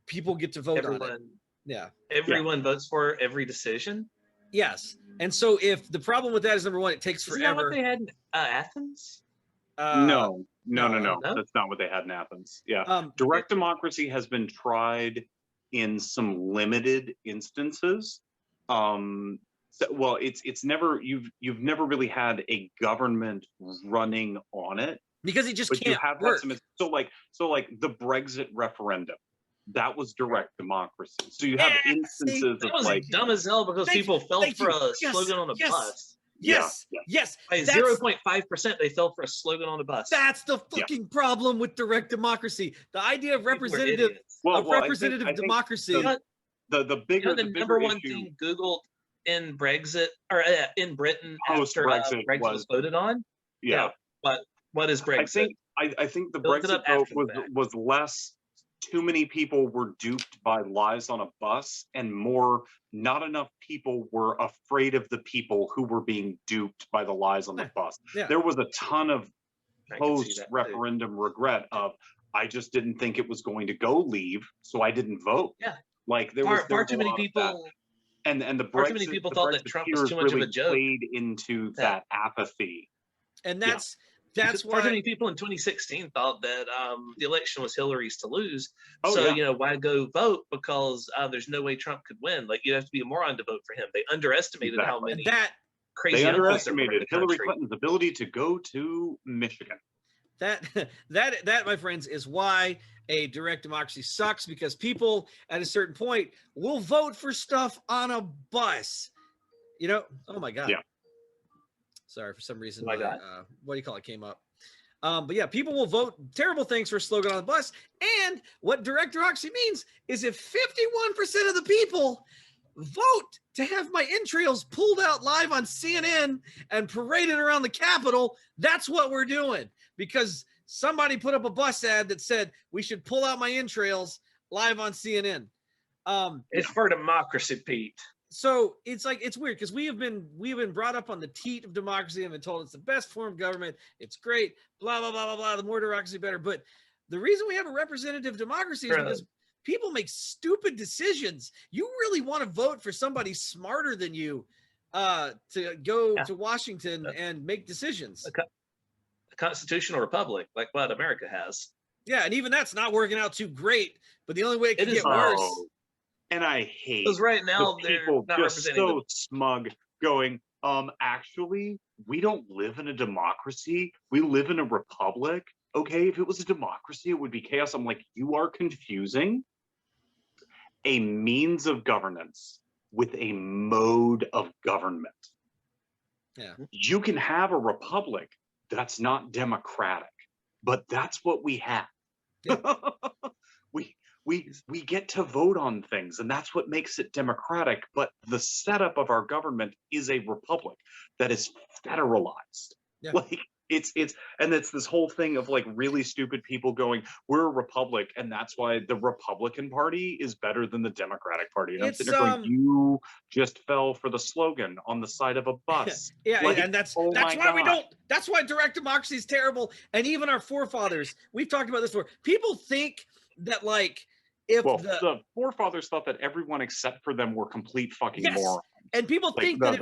people get to vote on it. Yeah. Everyone votes for every decision? Yes. And so if the problem with that is, number one, it takes forever. Isn't that what they had in Athens? No. That's not what they had in Athens. Yeah. Direct democracy has been tried in some limited instances. It's never, you've never really had a government running on it. Because it just can't work. So the Brexit referendum, that was direct democracy. So you have instances of that was dumb as hell because people fell for a slogan on a bus. Yes. By 0.5%, they fell for a slogan on a bus. That's the fucking problem with direct democcy. The idea of representative democracy. The bigger the number one thing Googled in Brexit or in Britain after Brexit was voted on. Yeah. But what is Brexit? I think the Brexit vote was less too many people were duped by lies on a bus, and not enough people were afraid of the people who were being duped by the lies on the bus. Yeah. There was a ton of post-referendum regret of, I just didn't think it was going to go leave, so I didn't vote. Yeah. Like there was far too many people. And the far too many people thought that Trump was too much of a joke. Played into that apathy. And that's why far too many people in 2016 thought that the election was Hillary's to lose. Why go vote? Because there's no way Trump could win. Like, you have to be a moron to vote for him. They underestimated how many crazy. They underestimated Hillary Clinton's ability to go to Michigan. That, my friends, is why a direct democracy sucks, because people at a certain point will vote for stuff on a bus. Oh my God. Yeah. Sorry, for some reason, what do you call it, came up. But yeah, people will vote terrible things for a slogan on the bus. And what direct democracy means is if 51% of the people vote to have my entrails pulled out live on CNN and paraded around the Capitol, that's what we're doing. Because somebody put up a bus ad that said we should pull out my entrails live on CNN. It's for democracy, Pete. So it's weird because we have been brought up on the teat of democracy and been told it's the best form of government. It's great, blah, blah, blah, blah, blah. The more democracy, better. But the reason we have a representative democracy is because people make stupid decisions. You really want to vote for somebody smarter than you to go to Washington and make decisions. A constitutional republic, like what America has. Yeah, and even that's not working out too great. But the only way it can get worse. And I hate because right now people just so smug going, actually, we don't live in a democracy. We live in a republic. Okay, if it was a democracy, it would be chaos. I'm like, you are confusing a means of governance with a mode of government. Yeah. You can have a republic that's not democratic, but that's what we have. Yeah. We get to vote on things, and that's what makes it democratic. But the setup of our government is a republic that is federalized. Yeah. Like it's this whole thing of like really stupid people going, we're a republic, and that's why the Republican Party is better than the Democratic Party. And I'm sitting there going, you just fell for the slogan on the side of a bus. Yeah, like, and that's why we don't. That's why direct democracy is terrible. And even our forefathers, we've talked about this before. People think that like. The forefathers thought that everyone except for them were complete fucking morons. And people think that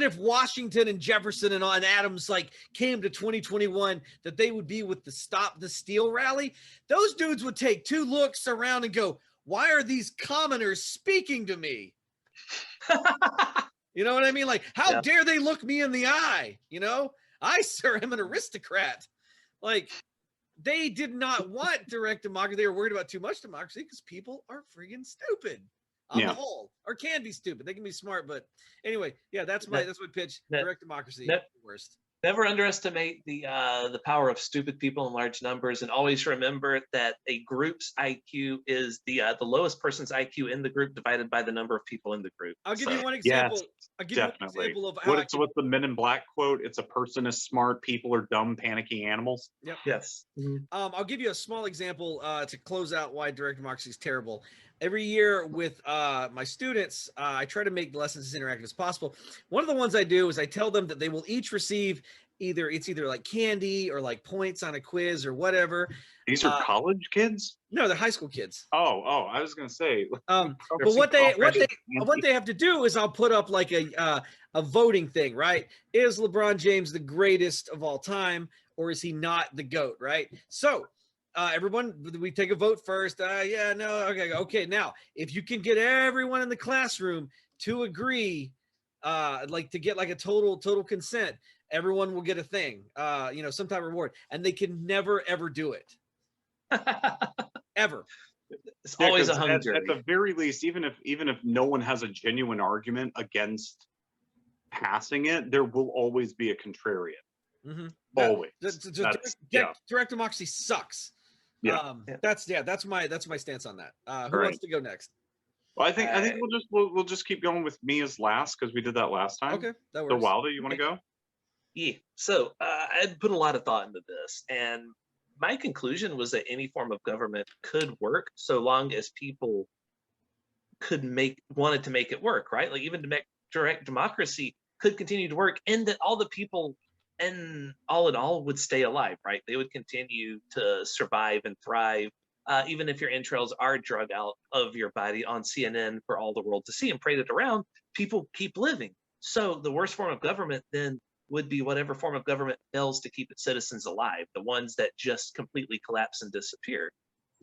if Washington and Jefferson and Adams like came to 2021, that they would be with the Stop the Steal rally. Those dudes would take 2 looks around and go, "Why are these commoners speaking to me?" You know what I mean? Like, how dare they look me in the eye? I, sir, am an aristocrat. Like. They did not want direct democracy. They were worried about too much democracy because people are friggin' stupid on the whole, or can be stupid. They can be smart, but anyway, yeah, that's my pitch. Direct democracy, the worst. Never underestimate the power of stupid people in large numbers, and always remember that a group's IQ is the lowest person's IQ in the group divided by the number of people in the group. I'll give you one example. Yes, I'll give you an example of how what's the Men in Black quote? It's a person is smart, people are dumb, panicky animals. Yep. Yes. I'll give you a small example to close out why direct democracy is terrible. Every year with my students, I try to make the lessons as interactive as possible. One of the ones I do is I tell them that they will each receive either like candy or like points on a quiz or whatever. These are college kids? No, they're high school kids. Oh, I was gonna say. But what they have to do is I'll put up like a voting thing, right? Is LeBron James the greatest of all time, or is he not the GOAT, right? So everyone, we take a vote first. Yeah, no, okay. Now, if you can get everyone in the classroom to agree, like to get like a total consent, everyone will get a thing, some type of reward, and they can never ever do it, ever. It's always a hung jury. At the very least, even if no one has a genuine argument against passing it, there will always be a contrarian. Mm-hmm. Always. Direct democracy sucks. Yeah. That's my stance on that. Who wants to go next? Well, I think we'll just keep going with me as last because we did that last time. Okay, that works. So Wilder, you want to go? Yeah. So I had put a lot of thought into this, and my conclusion was that any form of government could work so long as people wanted to make it work, right? Like even direct democracy could continue to work, and that all the people and all in all would stay alive, right? They would continue to survive and thrive, even if your entrails are drug out of your body on CNN for all the world to see and paraded around, people keep living. So the worst form of government then would be whatever form of government fails to keep its citizens alive, the ones that just completely collapse and disappear.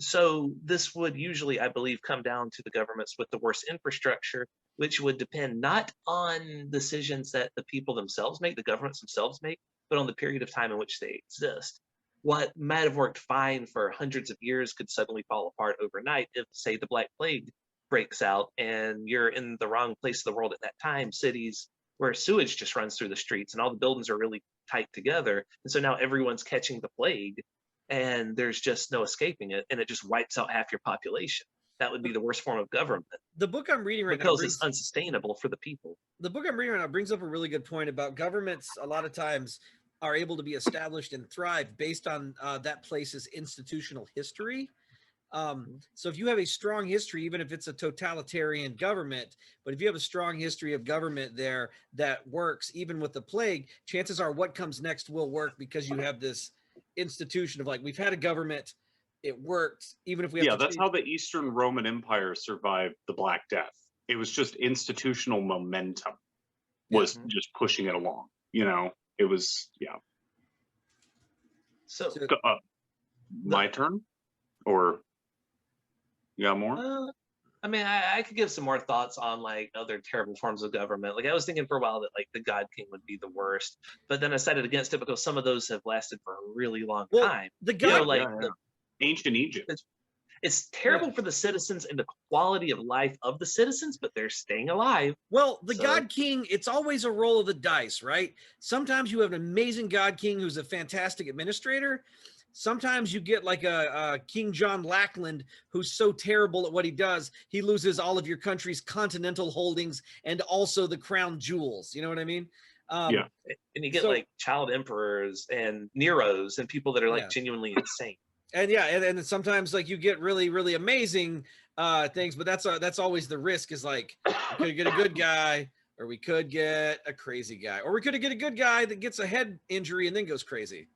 So this would usually, I believe, come down to the governments with the worst infrastructure, which would depend not on decisions that the people themselves make, the governments themselves make, but on the period of time in which they exist. What might have worked fine for hundreds of years could suddenly fall apart overnight if, say, the Black Plague breaks out and you're in the wrong place of the world at that time, cities where sewage just runs through the streets and all the buildings are really tight together. And so now everyone's catching the plague and there's just no escaping it, and it just wipes out half your population. That would be the worst form of government. The book I'm reading right now because it's unsustainable for the people. The book I'm reading right now brings up a really good point about governments. A lot of times are able to be established and thrive based on that place's institutional history. So if you have a strong history, even if it's a totalitarian government, but if you have a strong history of government there that works, even with the plague, chances are what comes next will work because you have this institution of like, we've had a government, it worked, even if we have that's how the Eastern Roman Empire survived the Black Death. It was just institutional momentum was just pushing it along. You know, it was, So my turn? Or you got more? I mean, I could give some more thoughts on like other terrible forms of government. Like I was thinking for a while that like the God King would be the worst, but then I decided against it because some of those have lasted for a really long time. The God, ancient Egypt. It's terrible for the citizens and the quality of life of the citizens, but they're staying alive. Well, the God King, it's always a roll of the dice, right? Sometimes you have an amazing God King who's a fantastic administrator. Sometimes you get like a King John Lackland who's so terrible at what he does, he loses all of your country's continental holdings and also the crown jewels. You know what I mean? And you get like child emperors and Neros and people that are like genuinely insane. And and sometimes like you get really, really amazing things, but that's always the risk is like, we could get a good guy or we could get a crazy guy, or we could get a good guy that gets a head injury and then goes crazy.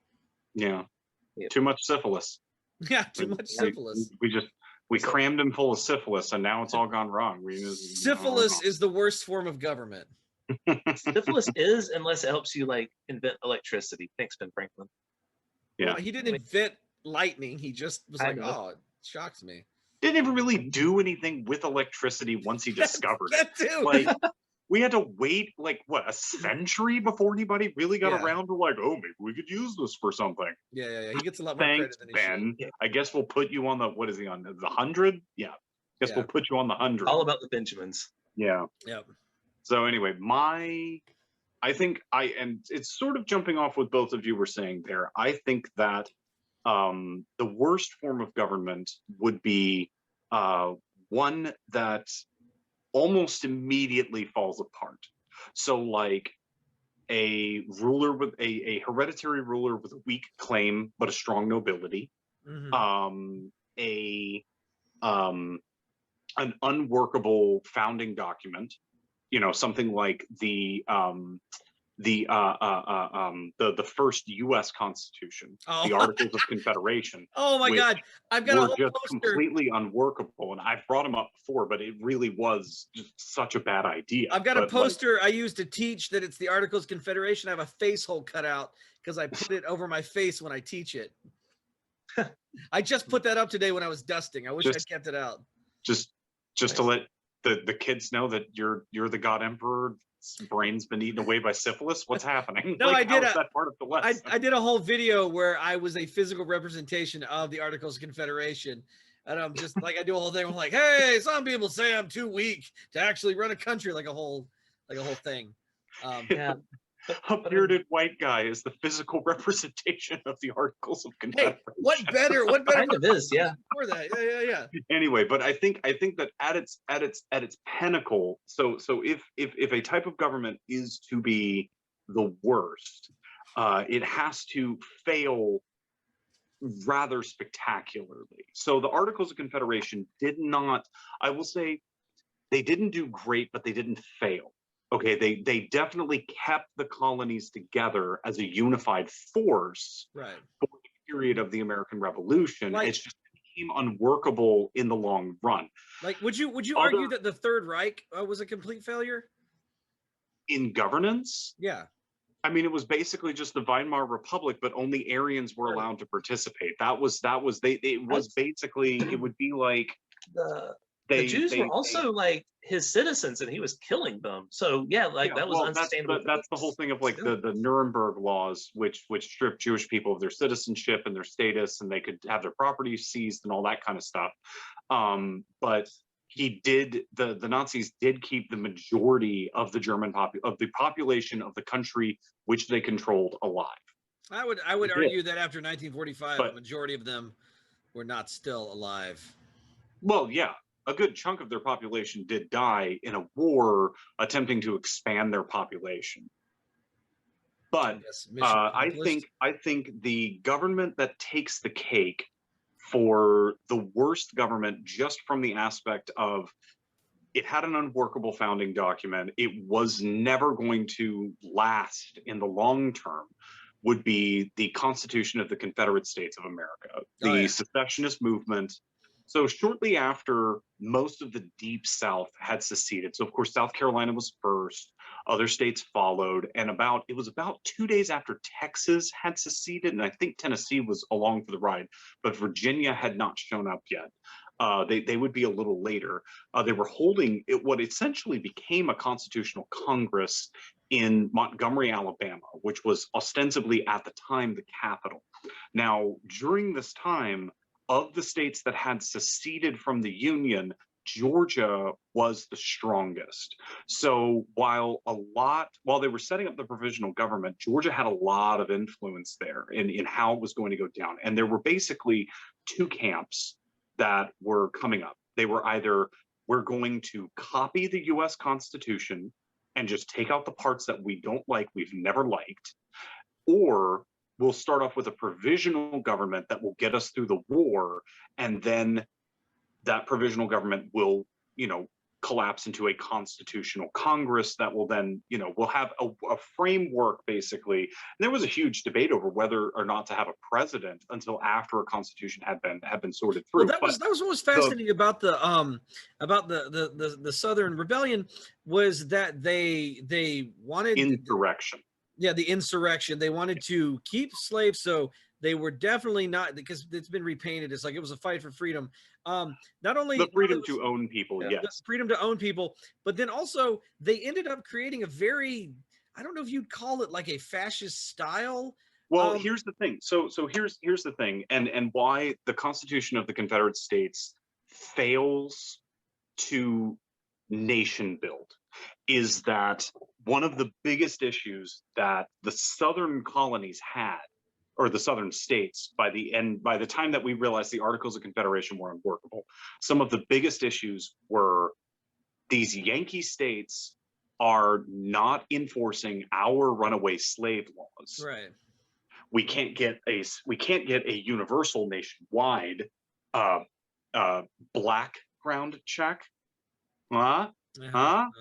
Yeah. Too much syphilis. Yeah, too much syphilis. We crammed him full of syphilis, and now it's all gone wrong. Syphilis is the worst form of government. Syphilis is, unless it helps you like invent electricity. Thanks, Ben Franklin. Yeah, well, he didn't invent lightning. He just was like, oh, it shocks me. Didn't even really do anything with electricity once he discovered that too. Like, we had to wait like what, a century before anybody really got around to like, oh, maybe we could use this for something. Yeah. He gets a lot more credit than he Ben. should. I guess we'll put you on the, what is he on, the 100? Yeah. We'll put you on the 100. All about the Benjamins. Yeah. Yep. So anyway, I think and it's sort of jumping off what both of you were saying there. I think that the worst form of government would be one that almost immediately falls apart. So like a ruler with a hereditary ruler with a weak claim but a strong nobility, an unworkable founding document, you know, something like the first U.S. Constitution, the Articles of Confederation. Oh my God, I've got a whole just poster. Completely unworkable, and I've brought them up before, but it really was just such a bad idea. I've got a poster I use to teach that it's the Articles of Confederation. I have a face hole cut out because I put it over my face when I teach it. I just put that up today when I was dusting. I wish I'd kept it out. Just to let the kids know that you're the God Emperor. Brain's been eaten away by syphilis. What's happening? No, like, I did that part of the lesson? I did a whole video where I was a physical representation of the Articles of Confederation, and I'm just like, I do a whole thing. I'm like, hey, some people say I'm too weak to actually run a country, like a whole thing. A bearded white guy is the physical representation of the Articles of Confederation. Hey, what better? Kind of is, yeah. For that, yeah. Anyway, but I think that at its pinnacle, so if a type of government is to be the worst, it has to fail rather spectacularly. So the Articles of Confederation did not, I will say, they didn't do great, but they didn't fail. Okay, they definitely kept the colonies together as a unified force for the period of the American Revolution. It's just became unworkable in the long run. Like, would you argue that the Third Reich was a complete failure in governance? Yeah. I mean, it was basically just the Weimar Republic, but only Aryans were allowed to participate. It was basically, it would be like the Jews were also like his citizens, and he was killing them. So yeah, like that was unsustainable. That's the whole thing of like the Nuremberg laws, which stripped Jewish people of their citizenship and their status, and they could have their property seized and all that kind of stuff. But the Nazis did keep the majority of the population of the country which they controlled alive. I would argue that after 1945, a majority of them were not still alive. Well, yeah, a good chunk of their population did die in a war attempting to expand their population. But I think the government that takes the cake for the worst government, just from the aspect of it had an unworkable founding document, it was never going to last in the long term, would be the Constitution of the Confederate States of America, the secessionist movement. So shortly after most of the Deep South had seceded, so of course South Carolina was first, other states followed, and it was about 2 days after Texas had seceded, and I think Tennessee was along for the ride, but Virginia had not shown up yet. They would be a little later. They were holding what essentially became a constitutional Congress in Montgomery, Alabama, which was ostensibly at the time the capital. Now, during this time, of the states that had seceded from the Union, Georgia was the strongest. So while they were setting up the provisional government, Georgia had a lot of influence there in how it was going to go down. And there were basically two camps that were coming up. They were either, we're going to copy the US Constitution and just take out the parts that we don't like, we've never liked, or we'll start off with a provisional government that will get us through the war, and then that provisional government will, collapse into a constitutional Congress that will then, will have a framework, basically. And there was a huge debate over whether or not to have a president until after a constitution had been sorted through. Well, that was what was fascinating about the Southern Rebellion, was that they wanted insurrection. Yeah, the insurrection. They wanted to keep slaves, so they were definitely not, because it's been repainted. It's like it was a fight for freedom. Not only the freedom to own people, yes, the freedom to own people, but then also they ended up creating a very, I don't know if you'd call it like a fascist style. Well, here's the thing. So here's the thing, and why the Constitution of the Confederate States fails to nation build is that one of the biggest issues that the Southern colonies had, or the Southern states, by the time that we realized the Articles of Confederation were unworkable, some of the biggest issues were these Yankee states are not enforcing our runaway slave laws. Right. We can't get a universal nationwide background check.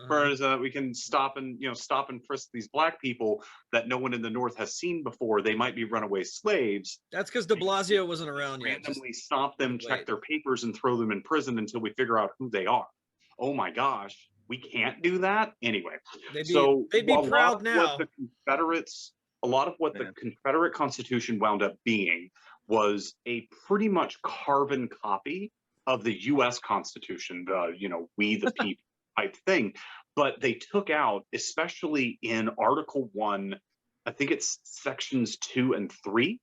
Whereas we can stop and frisk these black people that no one in the North has seen before. They might be runaway slaves. That's because De Blasio wasn't around yet. Randomly stop them, check their papers, and throw them in prison until we figure out who they are. Oh my gosh, we can't do that anyway. They'd be proud now. A lot of what the Confederate Constitution wound up being was a pretty much carbon copy of the U.S. Constitution. We the people type thing, but they took out, especially in Article 1, I think it's sections 2 and 3,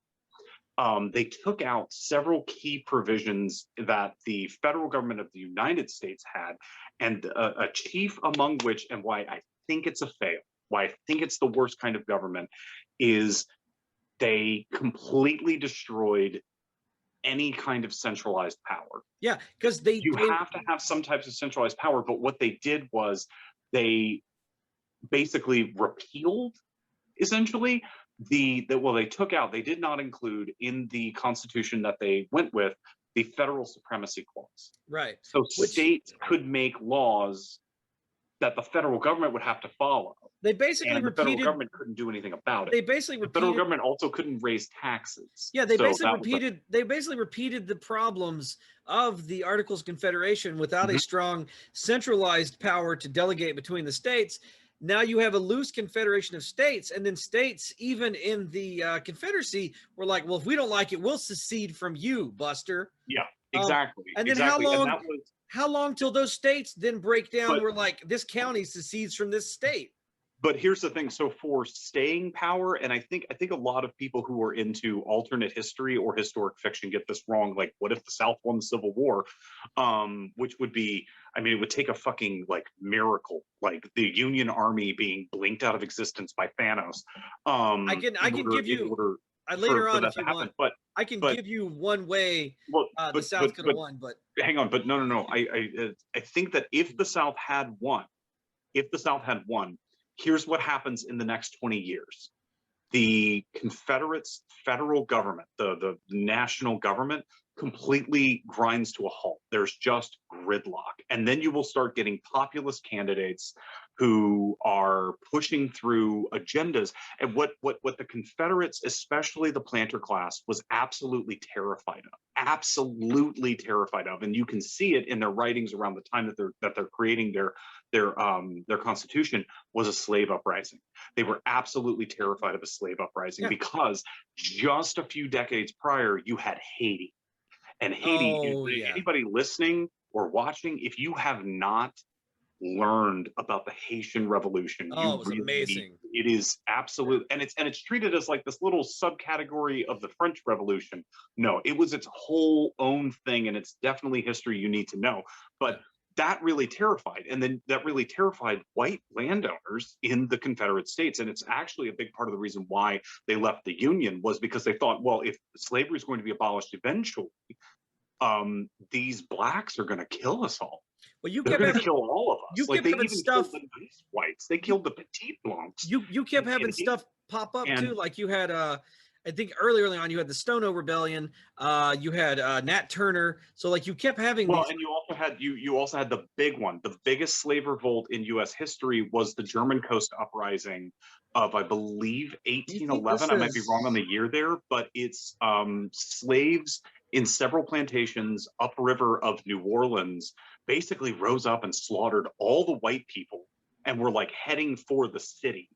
they took out several key provisions that the federal government of the United States had, and a chief among which, and why I think it's a fail, why I think it's the worst kind of government, is they completely destroyed any kind of centralized power. Yeah, because you have to have some types of centralized power, but what they did was they basically repealed, essentially, They took out, they did not include in the Constitution that they went with the federal supremacy clause. Right. So states could make laws that the federal government would have to follow. They basically and repeated. The federal government couldn't do anything about it. They basically repeated. The federal government also couldn't raise taxes. Yeah, they basically repeated. They basically repeated the problems of the Articles of Confederation without a strong centralized power to delegate between the states. Now you have a loose confederation of states, and then states, even in the Confederacy, were like, "Well, if we don't like it, we'll secede from you, Buster." Yeah, exactly. And then how long till those states then break down? We're like, this county secedes from this state. But here's the thing. So for staying power, and I think a lot of people who are into alternate history or historic fiction get this wrong. Like, what if the South won the Civil War? Which would be, I mean, it would take a fucking like miracle, like the Union Army being blinked out of existence by Thanos. I can give you later on if you want. But I can give you one way the South could have won. But hang on, but no. I think that if the South had won, here's what happens in the next 20 years. The Confederates' federal government, the national government, completely grinds to a halt. There's just gridlock. And then you will start getting populist candidates who are pushing through agendas. And what the Confederates, especially the planter class, was absolutely terrified of. And you can see it in their writings around the time that they're creating their constitution, was a slave uprising. They were absolutely terrified of a slave uprising because just a few decades prior, you had Haiti. And Haiti, anybody listening or watching, if you have not learned about the Haitian Revolution, it was amazing. It is absolute, and it's treated as like this little subcategory of the French Revolution. No, it was its whole own thing, and it's definitely history you need to know. But that really terrified, and then that really terrified white landowners in the Confederate States. And it's actually a big part of the reason why they left the Union, was because they thought, well, if slavery is going to be abolished eventually, these blacks are going to kill us all. Well, they're going to kill all of us. You kept having stuff. Killed the nice whites. They killed the petite blancs. You kept having stuff pop up too. Like you had I think early on you had the Stono Rebellion. You had Nat Turner. So like you kept having. Well, and you also had the big one. The biggest slave revolt in U.S. history was the German Coast Uprising of, I believe, 1811. I might be wrong on the year there, but it's slaves in several plantations upriver of New Orleans basically rose up and slaughtered all the white people and were like heading for the city.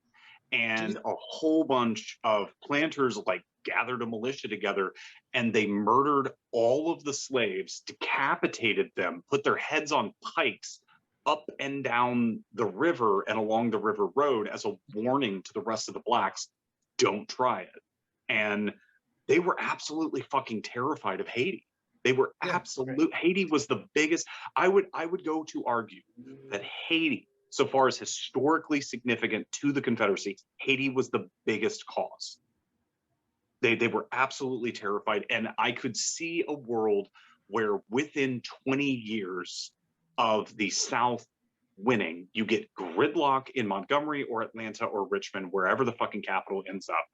And a whole bunch of planters like gathered a militia together, and they murdered all of the slaves, decapitated them, put their heads on pikes up and down the river and along the river road as a warning to the rest of the blacks, don't try it. And they were absolutely fucking terrified of Haiti. They were Haiti was the biggest. I would go to argue that Haiti, so far as historically significant to the Confederacy, Haiti was the biggest cause. They were absolutely terrified. And I could see a world where within 20 years of the South winning, you get gridlock in Montgomery or Atlanta or Richmond, wherever the fucking capital ends up.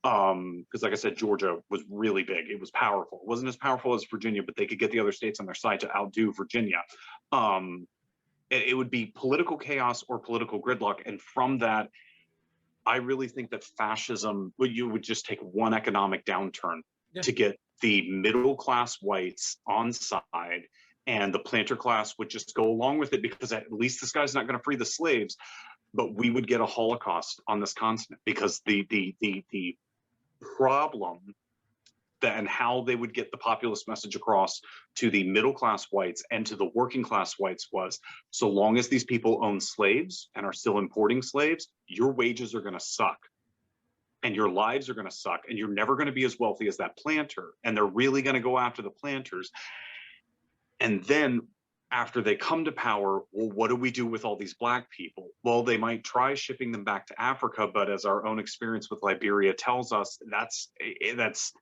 Because like I said, Georgia was really big. It was powerful. It wasn't as powerful as Virginia, but they could get the other states on their side to outdo Virginia. It would be political chaos or political gridlock. And from that, I really think that fascism, you would just take one economic downturn to get the middle class whites on side, and the planter class would just go along with it, because at least this guy's not going to free the slaves. But we would get a Holocaust on this continent, because the problem and how they would get the populist message across to the middle class whites and to the working class whites was, so long as these people own slaves and are still importing slaves, your wages are going to suck and your lives are going to suck, and you're never going to be as wealthy as that planter. And they're really going to go after the planters. And then after they come to power, well, what do we do with all these black people? Well, they might try shipping them back to Africa, but as our own experience with Liberia tells us, that's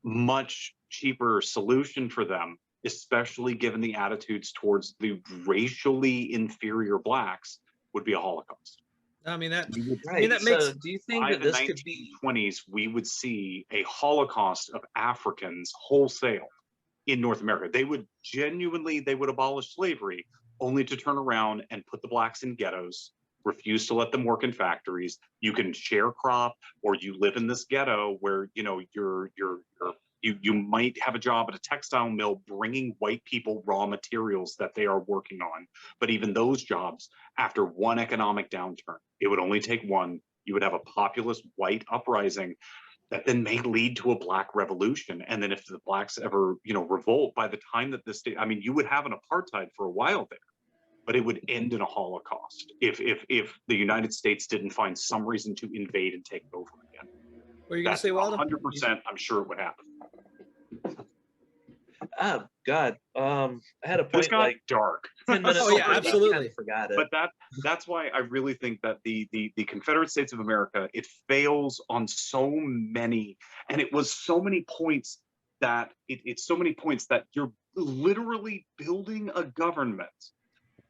much cheaper solution for them, especially given the attitudes towards the racially inferior blacks, would be a Holocaust. I mean that. Right. I mean that makes. So, do you think By that the this could be 1920s, we would see a Holocaust of Africans wholesale in North America. They would abolish slavery, only to turn around and put the blacks in ghettos, refuse to let them work in factories. You can sharecrop, or you live in this ghetto where you might have a job at a textile mill bringing white people raw materials that they are working on. But even those jobs, after one economic downturn, it would only take one. You would have a populist white uprising that then may lead to a black revolution. And then if the blacks ever, revolt, by the time that this, I mean, you would have an apartheid for a while there, but it would end in a Holocaust if the United States didn't find some reason to invade and take over again. What are you going to say, Waldo? 100%, I'm sure it would happen. Oh God, I had a point. This got like dark. 10 minutes. Oh yeah, absolutely. I forgot it. But that's why I really think that the Confederate States of America, it fails on so many, and it was so many points that it's so many points that you're literally building a government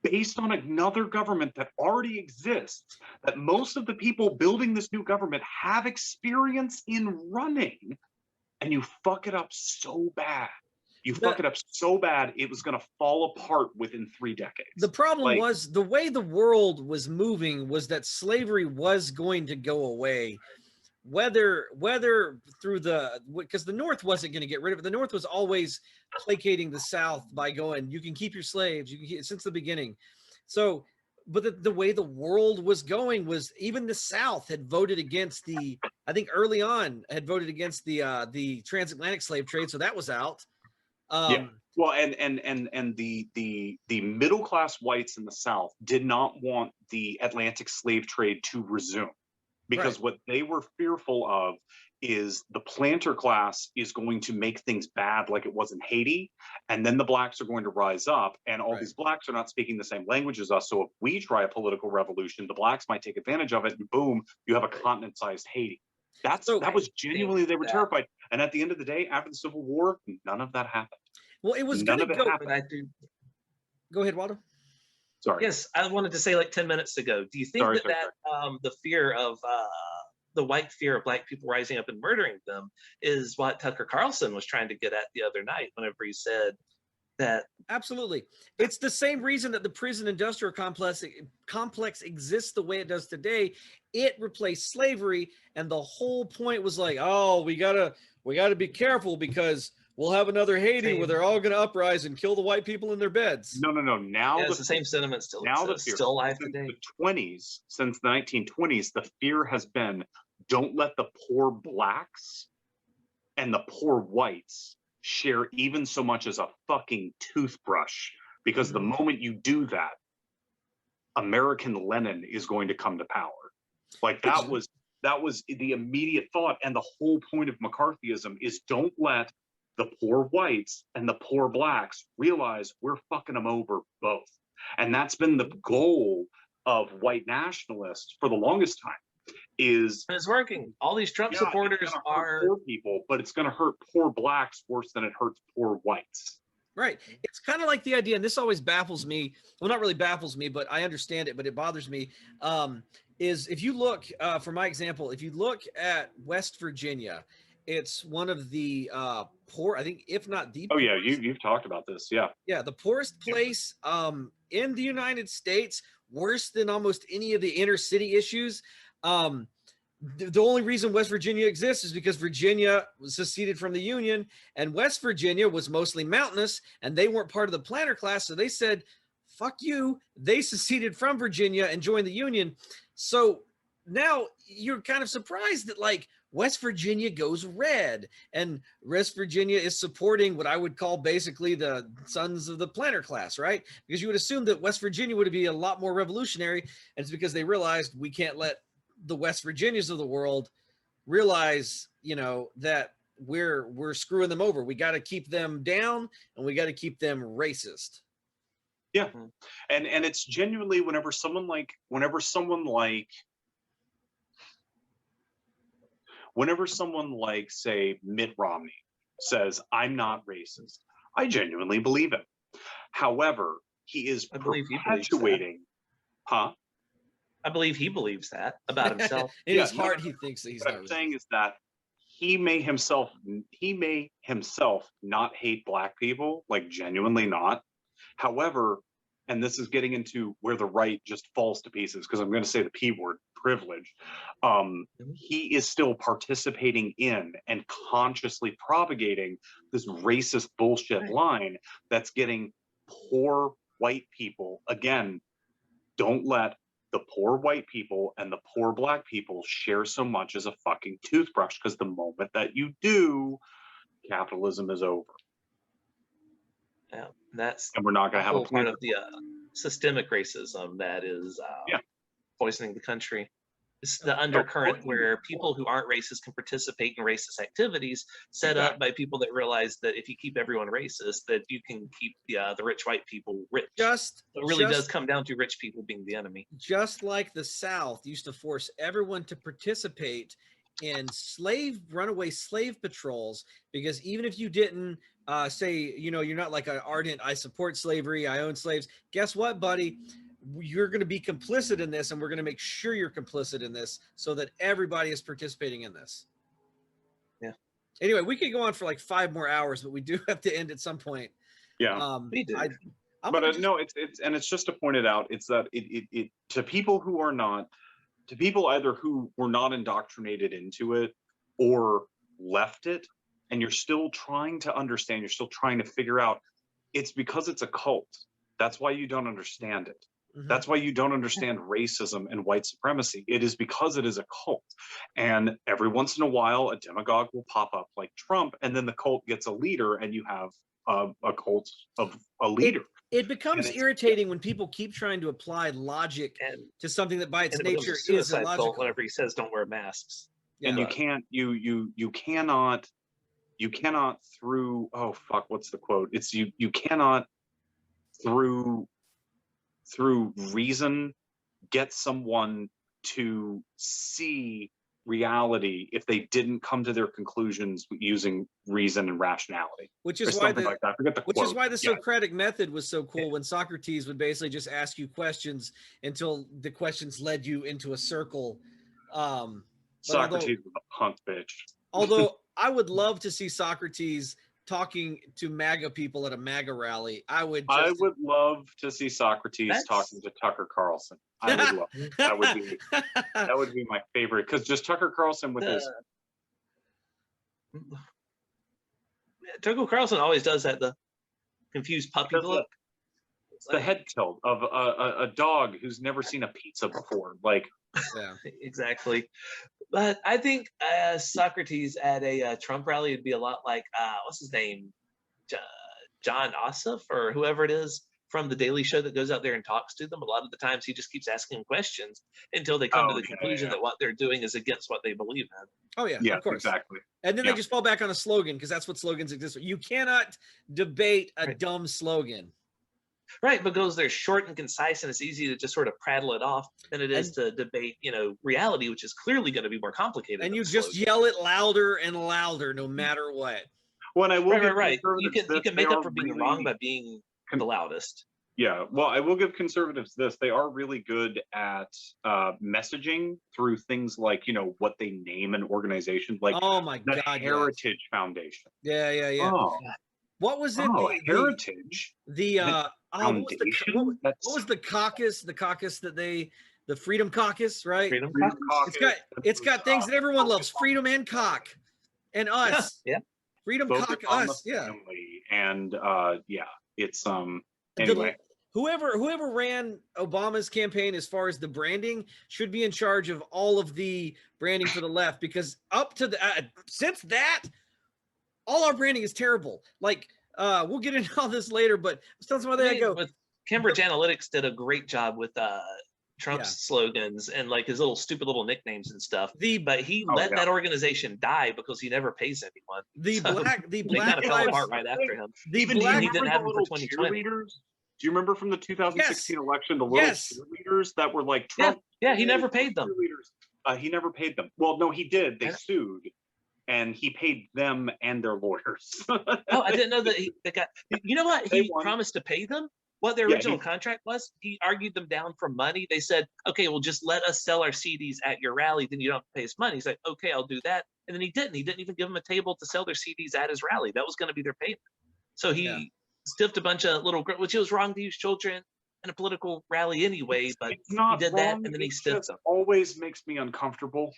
based on another government that already exists, that most of the people building this new government have experience in running, and you fuck it up so bad. You fuck it up so bad, it was going to fall apart within 3 decades. The problem was the way the world was moving was that slavery was going to go away, whether through because the North wasn't going to get rid of it. The North was always placating the South by going, you can keep your slaves, you can keep, since the beginning. So, but the way the world was going was even the South had voted against I think early on had voted against the transatlantic slave trade, so that was out. Yeah. Well, and the middle class whites in the South did not want the Atlantic slave trade to resume, because what they were fearful of is the planter class is going to make things bad like it was in Haiti, and then the blacks are going to rise up, and all these blacks are not speaking the same language as us. So if we try a political revolution, the blacks might take advantage of it, and boom, you have a continent-sized Haiti. That was genuinely, they were terrified. And at the end of the day, after the Civil War, none of that happened. Well, it was going to go. But I do. Go ahead, Waldo. Sorry. Yes, I wanted to say like 10 minutes ago. Do you think that the fear of the white fear of black people rising up and murdering them is what Tucker Carlson was trying to get at the other night whenever he said that? Absolutely. It's the same reason that the prison industrial complex exists the way it does today. It replaced slavery, and the whole point was like, oh, we gotta be careful because we'll have another Haiti where they're all going to uprise and kill the white people in their beds. No. Now it's the same sentiment still exists, still alive today. Since the 1920s, the fear has been, don't let the poor blacks and the poor whites share even so much as a fucking toothbrush, because the moment you do that, American Lenin is going to come to power. Like that was the immediate thought, and the whole point of McCarthyism is don't let the poor whites and the poor blacks realize we're fucking them over both. And that's been the goal of white nationalists for the longest time. And it's working. All these Trump supporters are poor people, but it's going to hurt poor blacks worse than it hurts poor whites. Right. It's kind of like the idea, and this always baffles me. Well, not really baffles me, but I understand it, but it bothers me. Is if you look, for my example, if you look at West Virginia, it's one of the poor, I think, if not the poorest. Oh yeah, you've talked about this. Yeah, the poorest place in the United States, worse than almost any of the inner city issues. The only reason West Virginia exists is because Virginia was seceded from the Union, and West Virginia was mostly mountainous, and they weren't part of the planter class, so they said, fuck you. They seceded from Virginia and joined the Union. So now you're kind of surprised that like West Virginia goes red, and West Virginia is supporting what I would call basically the sons of the planter class, right? Because you would assume that West Virginia would be a lot more revolutionary, and it's because they realized we can't let the West Virginias of the world realize, that we're screwing them over. We got to keep them down, and we got to keep them racist. Yeah. And it's genuinely whenever someone like say Mitt Romney says, I'm not racist, I genuinely believe him. However, he is perpetuating, I believe he believes that about himself. In his heart, he thinks that he's what not I'm saying is that he may himself not hate black people, like genuinely not. However, and this is getting into where the right just falls to pieces, because I'm going to say the P word, privilege. He is still participating in and consciously propagating this racist bullshit line that's getting poor white people, again, don't let the poor white people and the poor black people share so much as a fucking toothbrush, because the moment that you do, capitalism is over. Yeah, that's and we're not going to have a part of the systemic racism that is poisoning the country. It's the undercurrent where people who aren't racist can participate in racist activities set up by people that realize that if you keep everyone racist, that you can keep the rich white people rich. It really does come down to rich people being the enemy. Just like the South used to force everyone to participate in runaway slave patrols, because even if you didn't say, you're not like an ardent, I support slavery, I own slaves, guess what, buddy? You're going to be complicit in this, and we're going to make sure you're complicit in this so that everybody is participating in this. Yeah. Anyway, we could go on for like 5 more hours, but we do have to end at some point. Yeah. We do. No, it's just to point it out. It's that it to people who are not, to people either who were not indoctrinated into it or left it, and you're still trying to understand, you're still trying to figure out, it's because it's a cult. That's why you don't understand it. Mm-hmm. That's why you don't understand racism and white supremacy. It is because it is a cult. And every once in a while, a demagogue will pop up like Trump, and then the cult gets a leader, and you have a cult of a leader. It becomes irritating when people keep trying to apply logic to something that by its nature is illogical. Whenever he says don't wear masks. And you can't, you cannot through, oh fuck, what's the quote? It's you cannot through reason get someone to see reality if they didn't come to their conclusions using reason and rationality. Which is why the Socratic method was so cool, when Socrates would basically just ask you questions until the questions led you into a circle. Socrates was a punk bitch. Although I would love to see Socrates talking to MAGA people at a MAGA rally. I would love to see Socrates talking to Tucker Carlson. I would love that would be my favorite, because just Tucker Carlson with his Tucker Carlson always does that, the confused puppy look. It's the head tilt of a dog who's never seen a pizza before. Like, yeah, exactly. But I think Socrates at a Trump rally would be a lot like, what's his name? John Ossoff or whoever it is from The Daily Show that goes out there and talks to them. A lot of the times he just keeps asking them questions until they come to the conclusion that what they're doing is against what they believe in. Oh, yeah, of course. Exactly. And then they just fall back on a slogan, because that's what slogans exist for. You cannot debate a dumb slogan. Right, because they're short and concise, and it's easy to just sort of prattle it off than it is to debate, reality, which is clearly going to be more complicated. And you just yell it louder and louder, no matter what. Well, I will You can make up for being wrong by being the loudest. Yeah, well, I will give conservatives this. They are really good at messaging through things like, what they name an organization, like the Heritage Foundation. Yeah. Oh. What was it? Heritage. What was the caucus? The caucus that the Freedom Caucus, right? Freedom Caucus. It's got things that everyone loves: freedom and cock, and us. Yeah. Freedom, cock, us. Yeah. And it's anyway. Whoever ran Obama's campaign as far as the branding should be in charge of all of the branding for the left, because up to since that, all our branding is terrible. Like, we'll get into all this later, but I was telling somebody with Cambridge Analytics did a great job with Trump's slogans and like his stupid little nicknames and stuff. But he let that organization die because he never pays anyone. They kind of fell apart right after him. He didn't have them for 2020. Do you remember from the 2016 election, the little cheerleaders that were like Trump? Yeah, he never paid them. He never paid them. Well, no, he did. They sued. And he paid them and their lawyers. Oh, I didn't know that they got. You know what? He promised to pay them, what their original contract was. He argued them down for money. They said, okay, well, just let us sell our CDs at your rally. Then you don't have to pay us money. He's like, okay, I'll do that. And then he didn't. He didn't even give them a table to sell their CDs at his rally. That was going to be their payment. So he stiffed a bunch of little, which it was wrong to use children in a political rally anyway, but he did that and then he stiffed them. Always makes me uncomfortable.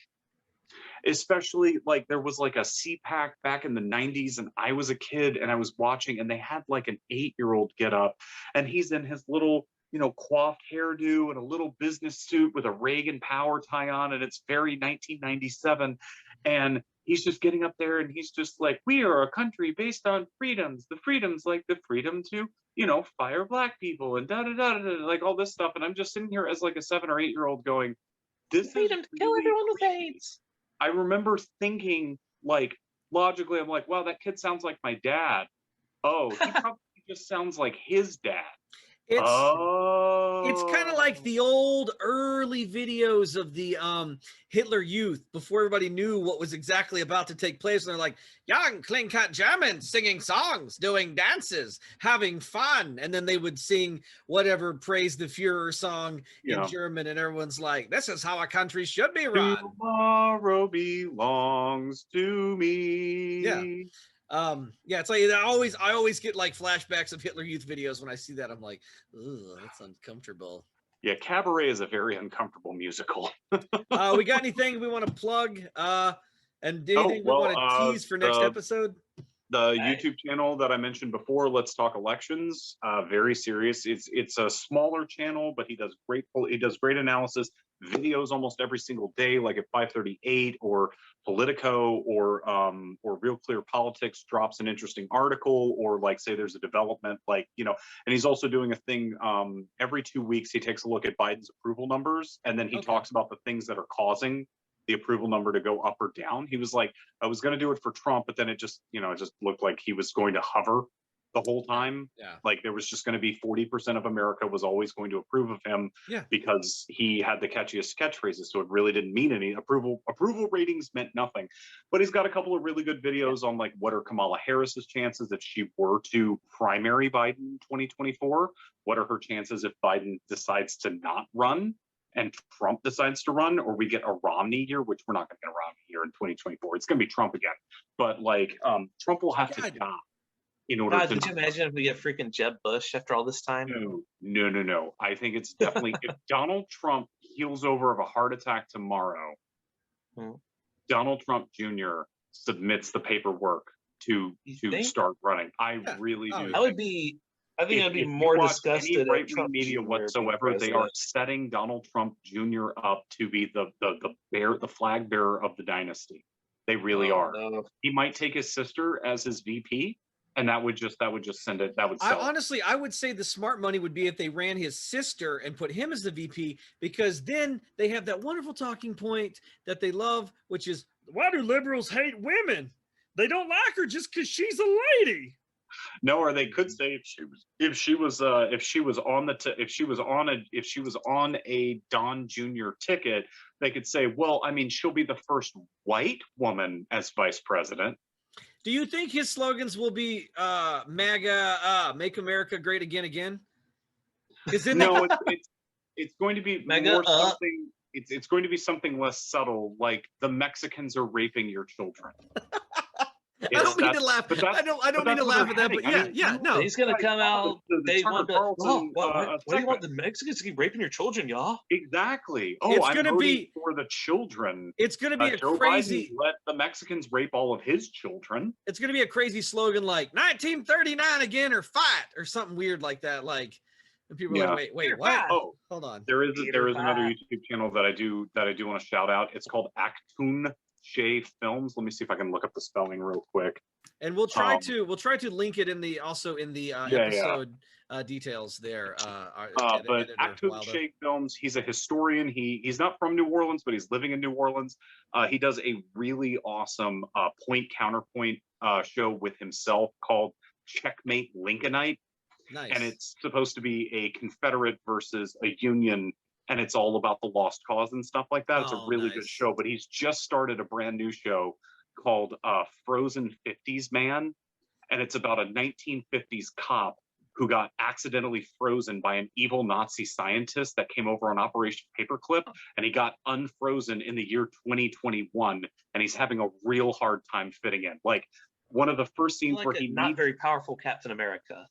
Especially like there was like a CPAC back in the 90s and I was a kid and I was watching and they had like an 8-year-old get up and he's in his little, you know, coiffed hairdo and a little business suit with a Reagan power tie on, and it's very 1997, and he's just getting up there and he's just like, we are a country based on freedoms, the freedoms like the freedom to, you know, fire black people and da da da da, like all this stuff. And I'm just sitting here as like a 7 or 8-year-old going, this freedom to kill everyone with AIDS. I remember thinking, like, logically, I'm like, wow, that kid sounds like my dad. Oh, he probably just sounds like his dad. It's kind of like the old early videos of the Hitler Youth before everybody knew what was exactly about to take place. And they're like, young clean-cut Germans singing songs, doing dances, having fun. And then they would sing whatever Praise the Führer song in German. And everyone's like, this is how a country should be run. Tomorrow belongs to me. Yeah. It's like I always get like flashbacks of Hitler Youth videos when I see that. I'm like, ugh, that's uncomfortable. Yeah, Cabaret is a very uncomfortable musical. We got anything we want to plug? And anything we want to tease for next episode? The YouTube channel that I mentioned before, Let's Talk Elections, very serious. It's a smaller channel, but he does great analysis, videos almost every single day, like at 5:38 or Politico or Real Clear Politics drops an interesting article, or like say there's a development, like, you know. And he's also doing a thing every 2 weeks. He takes a look at Biden's approval numbers, and then he talks about the things that are causing the approval number to go up or down. He was like, I was going to do it for Trump, but then it just looked like he was going to hover the whole time. Yeah. Like there was just going to be 40% of America was always going to approve of him because he had the catchiest catchphrases. So it really didn't mean any approval ratings meant nothing. But he's got a couple of really good videos on like what are Kamala Harris's chances if she were to primary Biden in 2024? What are her chances if Biden decides to not run and Trump decides to run, or we get a Romney here, which we're not going to get a Romney here in 2024. It's going to be Trump again. But like Trump will have to die in order to. Could you imagine if we get freaking Jeb Bush after all this time? No. I think it's definitely if Donald Trump heals over of a heart attack tomorrow, Donald Trump Jr. submits the paperwork to start running. I really do. I think I'd be more disgusted at right-wing media whatsoever. They are setting Donald Trump Jr. up to be the flag bearer of the dynasty. They really are. No. He might take his sister as his VP, and that would just send it. That would sell. Honestly, I would say the smart money would be if they ran his sister and put him as the VP, because then they have that wonderful talking point that they love, which is, why do liberals hate women? They don't like her just because she's a lady. No, or they could say if she was on a Don Jr. ticket, they could say, well, I mean, she'll be the first white woman as vice president. Do you think his slogans will be MAGA, Make America Great Again? No, it's going to be more something. It's going to be something less subtle, like the Mexicans are raping your children. I don't mean to laugh. I don't mean to laugh at that, but no. He's gonna come out. They want what do you want the Mexicans to keep raping your children, y'all? Exactly. It's gonna be for the children. It's gonna be a Joe crazy. Biden let the Mexicans rape all of his children. It's gonna be a crazy slogan like 1939 again, or fight, or something weird like that. Like, and people are like, wait, what? Oh, hold on. There is another YouTube channel that I do want to shout out. It's called Actun J Films. Let me see if I can look up the spelling real quick. And we'll try to link it in the episode details there. But Actun J Films, he's a historian. He's not from New Orleans, but he's living in New Orleans. He does a really awesome point counterpoint show with himself called Checkmate Lincolnite. Nice. And it's supposed to be a Confederate versus a Union, and it's all about the lost cause and stuff like that. It's a really good show, but he's just started a brand new show called Frozen 50s Man, and it's about a 1950s cop who got accidentally frozen by an evil Nazi scientist that came over on Operation Paperclip, and he got unfrozen in the year 2021, and he's having a real hard time fitting in. Like, one of the first scenes like where he not very powerful Captain America.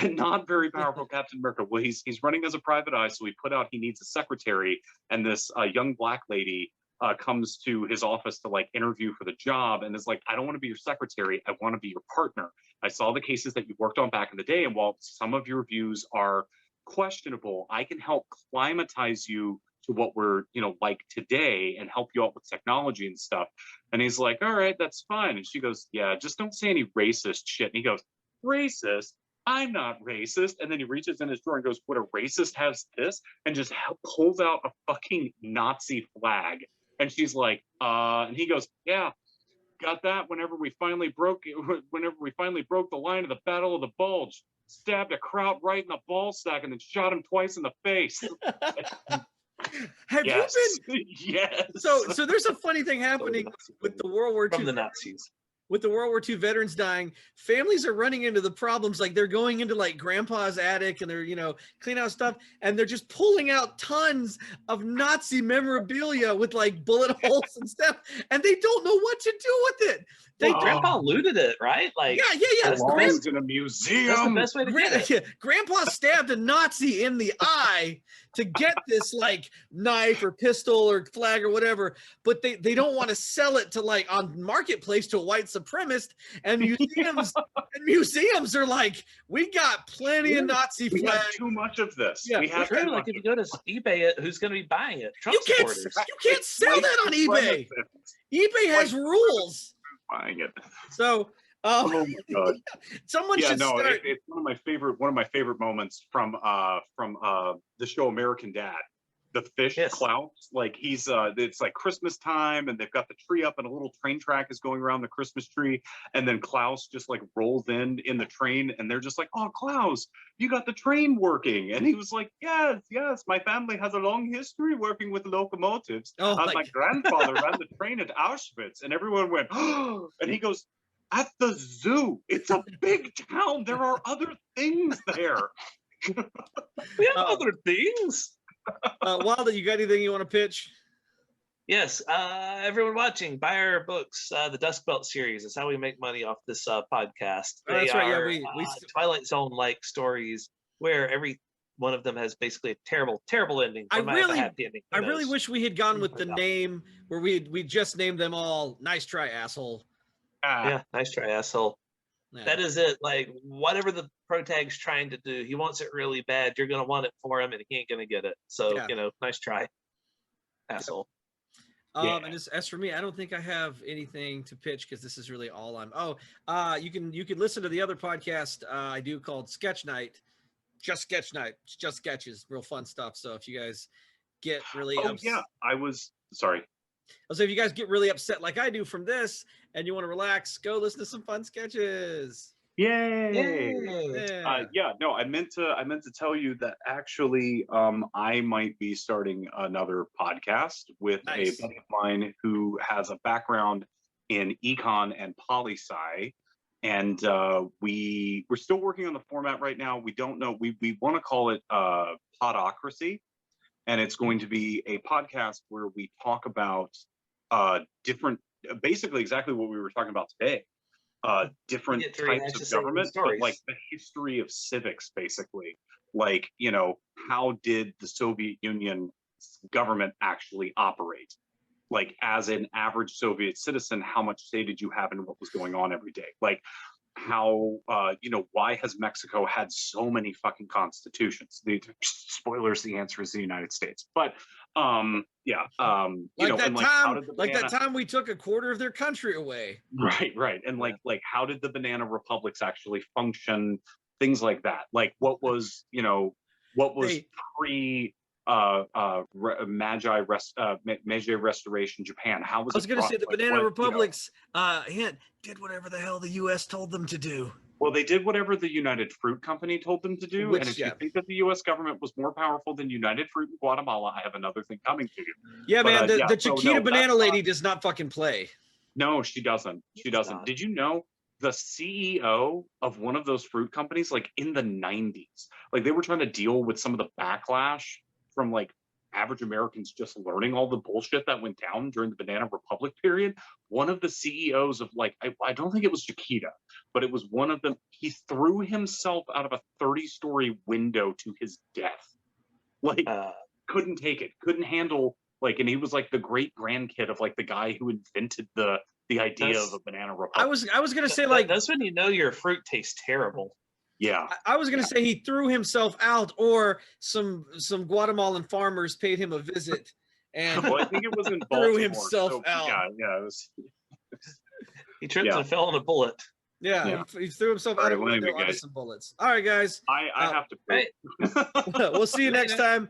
Not very powerful Captain America. Well, he's running as a private eye, so he put out he needs a secretary, and this young black lady comes to his office to like interview for the job, and is like, I don't want to be your secretary, I want to be your partner. I saw the cases that you worked on back in the day, and while some of your views are questionable, I can help climatize you to what we're, you know, like today, and help you out with technology and stuff. And he's like, all right, that's fine. And she goes, yeah, just don't say any racist shit. And he goes, racist? I'm not racist. And then he reaches in his drawer and goes, what, a racist has this? And just pulls out a fucking Nazi flag. And she's like, and he goes, yeah, got that whenever we finally broke the line of the Battle of the Bulge. Stabbed a kraut right in the ball sack and then shot him twice in the face. Have you been? Yes. So there's a funny thing happening with the World War II. From the Nazis. With the World War II veterans dying, families are running into the problems. Like, they're going into like grandpa's attic and they're, you know, cleaning out stuff, and they're just pulling out tons of Nazi memorabilia with like bullet holes and stuff, and they don't know what to do with it. Grandpa looted it, right? Like, yeah. It's in a museum. That's the best way to get it. Grandpa stabbed a Nazi in the eye to get this like knife or pistol or flag or whatever, but they don't want to sell it to like on marketplace to a white supremacist, and museums are like, we got plenty of Nazi flags. We have too much of this. Yeah, we have true. Like, if you go to eBay it, who's going to be buying it? Trump supporters. You can't sell that on eBay. eBay has rules. Buying it. So oh my God. Someone should start. It's one of my favorite moments from the show American Dad. The fish, yes. Klaus, like he's it's like Christmas time, and they've got the tree up, and a little train track is going around the Christmas tree, and then Klaus just like rolls in the train, and they're just like, oh, Klaus, you got the train working. And he was like, yes, my family has a long history working with locomotives. My grandfather ran the train at Auschwitz. And everyone went, oh, and he goes, at the zoo, it's a big town, there are other things there. We have other things. Wilder, you got anything you want to pitch? Yes, everyone watching, buy our books, the Dust Belt series. It's how we make money off this podcast. That's right. Yeah, we Twilight Zone-like stories where every one of them has basically a terrible, terrible ending. I really wish we had gone with the name where we just named them all. Nice try, asshole. Yeah, nice try, asshole. Yeah. That is it. Like, whatever the protag's trying to do, he wants it really bad. You're going to want it for him, and he ain't going to get it. So, you know, nice try, asshole. And as for me, I don't think I have anything to pitch because this is really all I'm. You can listen to the other podcast I do called Sketch Night, just Sketch Night, it's just sketches, real fun stuff. So if you guys get really So if you guys get really upset like I do from this and you want to relax, go listen to some fun sketches. Yay! I meant to tell you that actually I might be starting another podcast with a buddy of mine who has a background in econ and poli-sci, and we're still working on the format right now. We don't know. We want to call it Podocracy. And it's going to be a podcast where we talk about basically exactly what we were talking about today, different types of government, but like the history of civics, basically. Like, you know, how did the Soviet Union government actually operate? Like, as an average Soviet citizen, how much say did you have in what was going on every day? Like, how why has Mexico had so many fucking constitutions? Spoilers, the answer is the United States. But that time we took a quarter of their country away. Right. And like how did the banana republics actually function? Things like that. Like what was pre Meiji Restoration Japan? How was I was going to say the banana republics did whatever the hell the U.S. told them to do. Well, they did whatever the United Fruit Company told them to do. And if you think that the U.S. government was more powerful than United Fruit in Guatemala, I have another thing coming to you. Yeah, but, man, the Chiquita banana lady does not fucking play. No, she doesn't. She doesn't. Did you know the CEO of one of those fruit companies, like in the 90s, like they were trying to deal with some of the backlash from like average Americans just learning all the bullshit that went down during the Banana Republic period. One of the CEOs of like, I don't think it was Chiquita, but it was one of them. He threw himself out of a 30-story window to his death. Like, couldn't take it, couldn't handle, like, and he was like the great grandkid of like the guy who invented the idea of a Banana Republic. I was gonna say, like, that's when you know your fruit tastes terrible. Yeah, I was gonna say he threw himself out, or some Guatemalan farmers paid him a visit, and well, I think it was in threw Baltimore, himself out. Yeah, it was. He tripped and fell on a bullet. Yeah, he threw himself out of a window onto some bullets. All right, guys. I have to pay. We'll see you next time.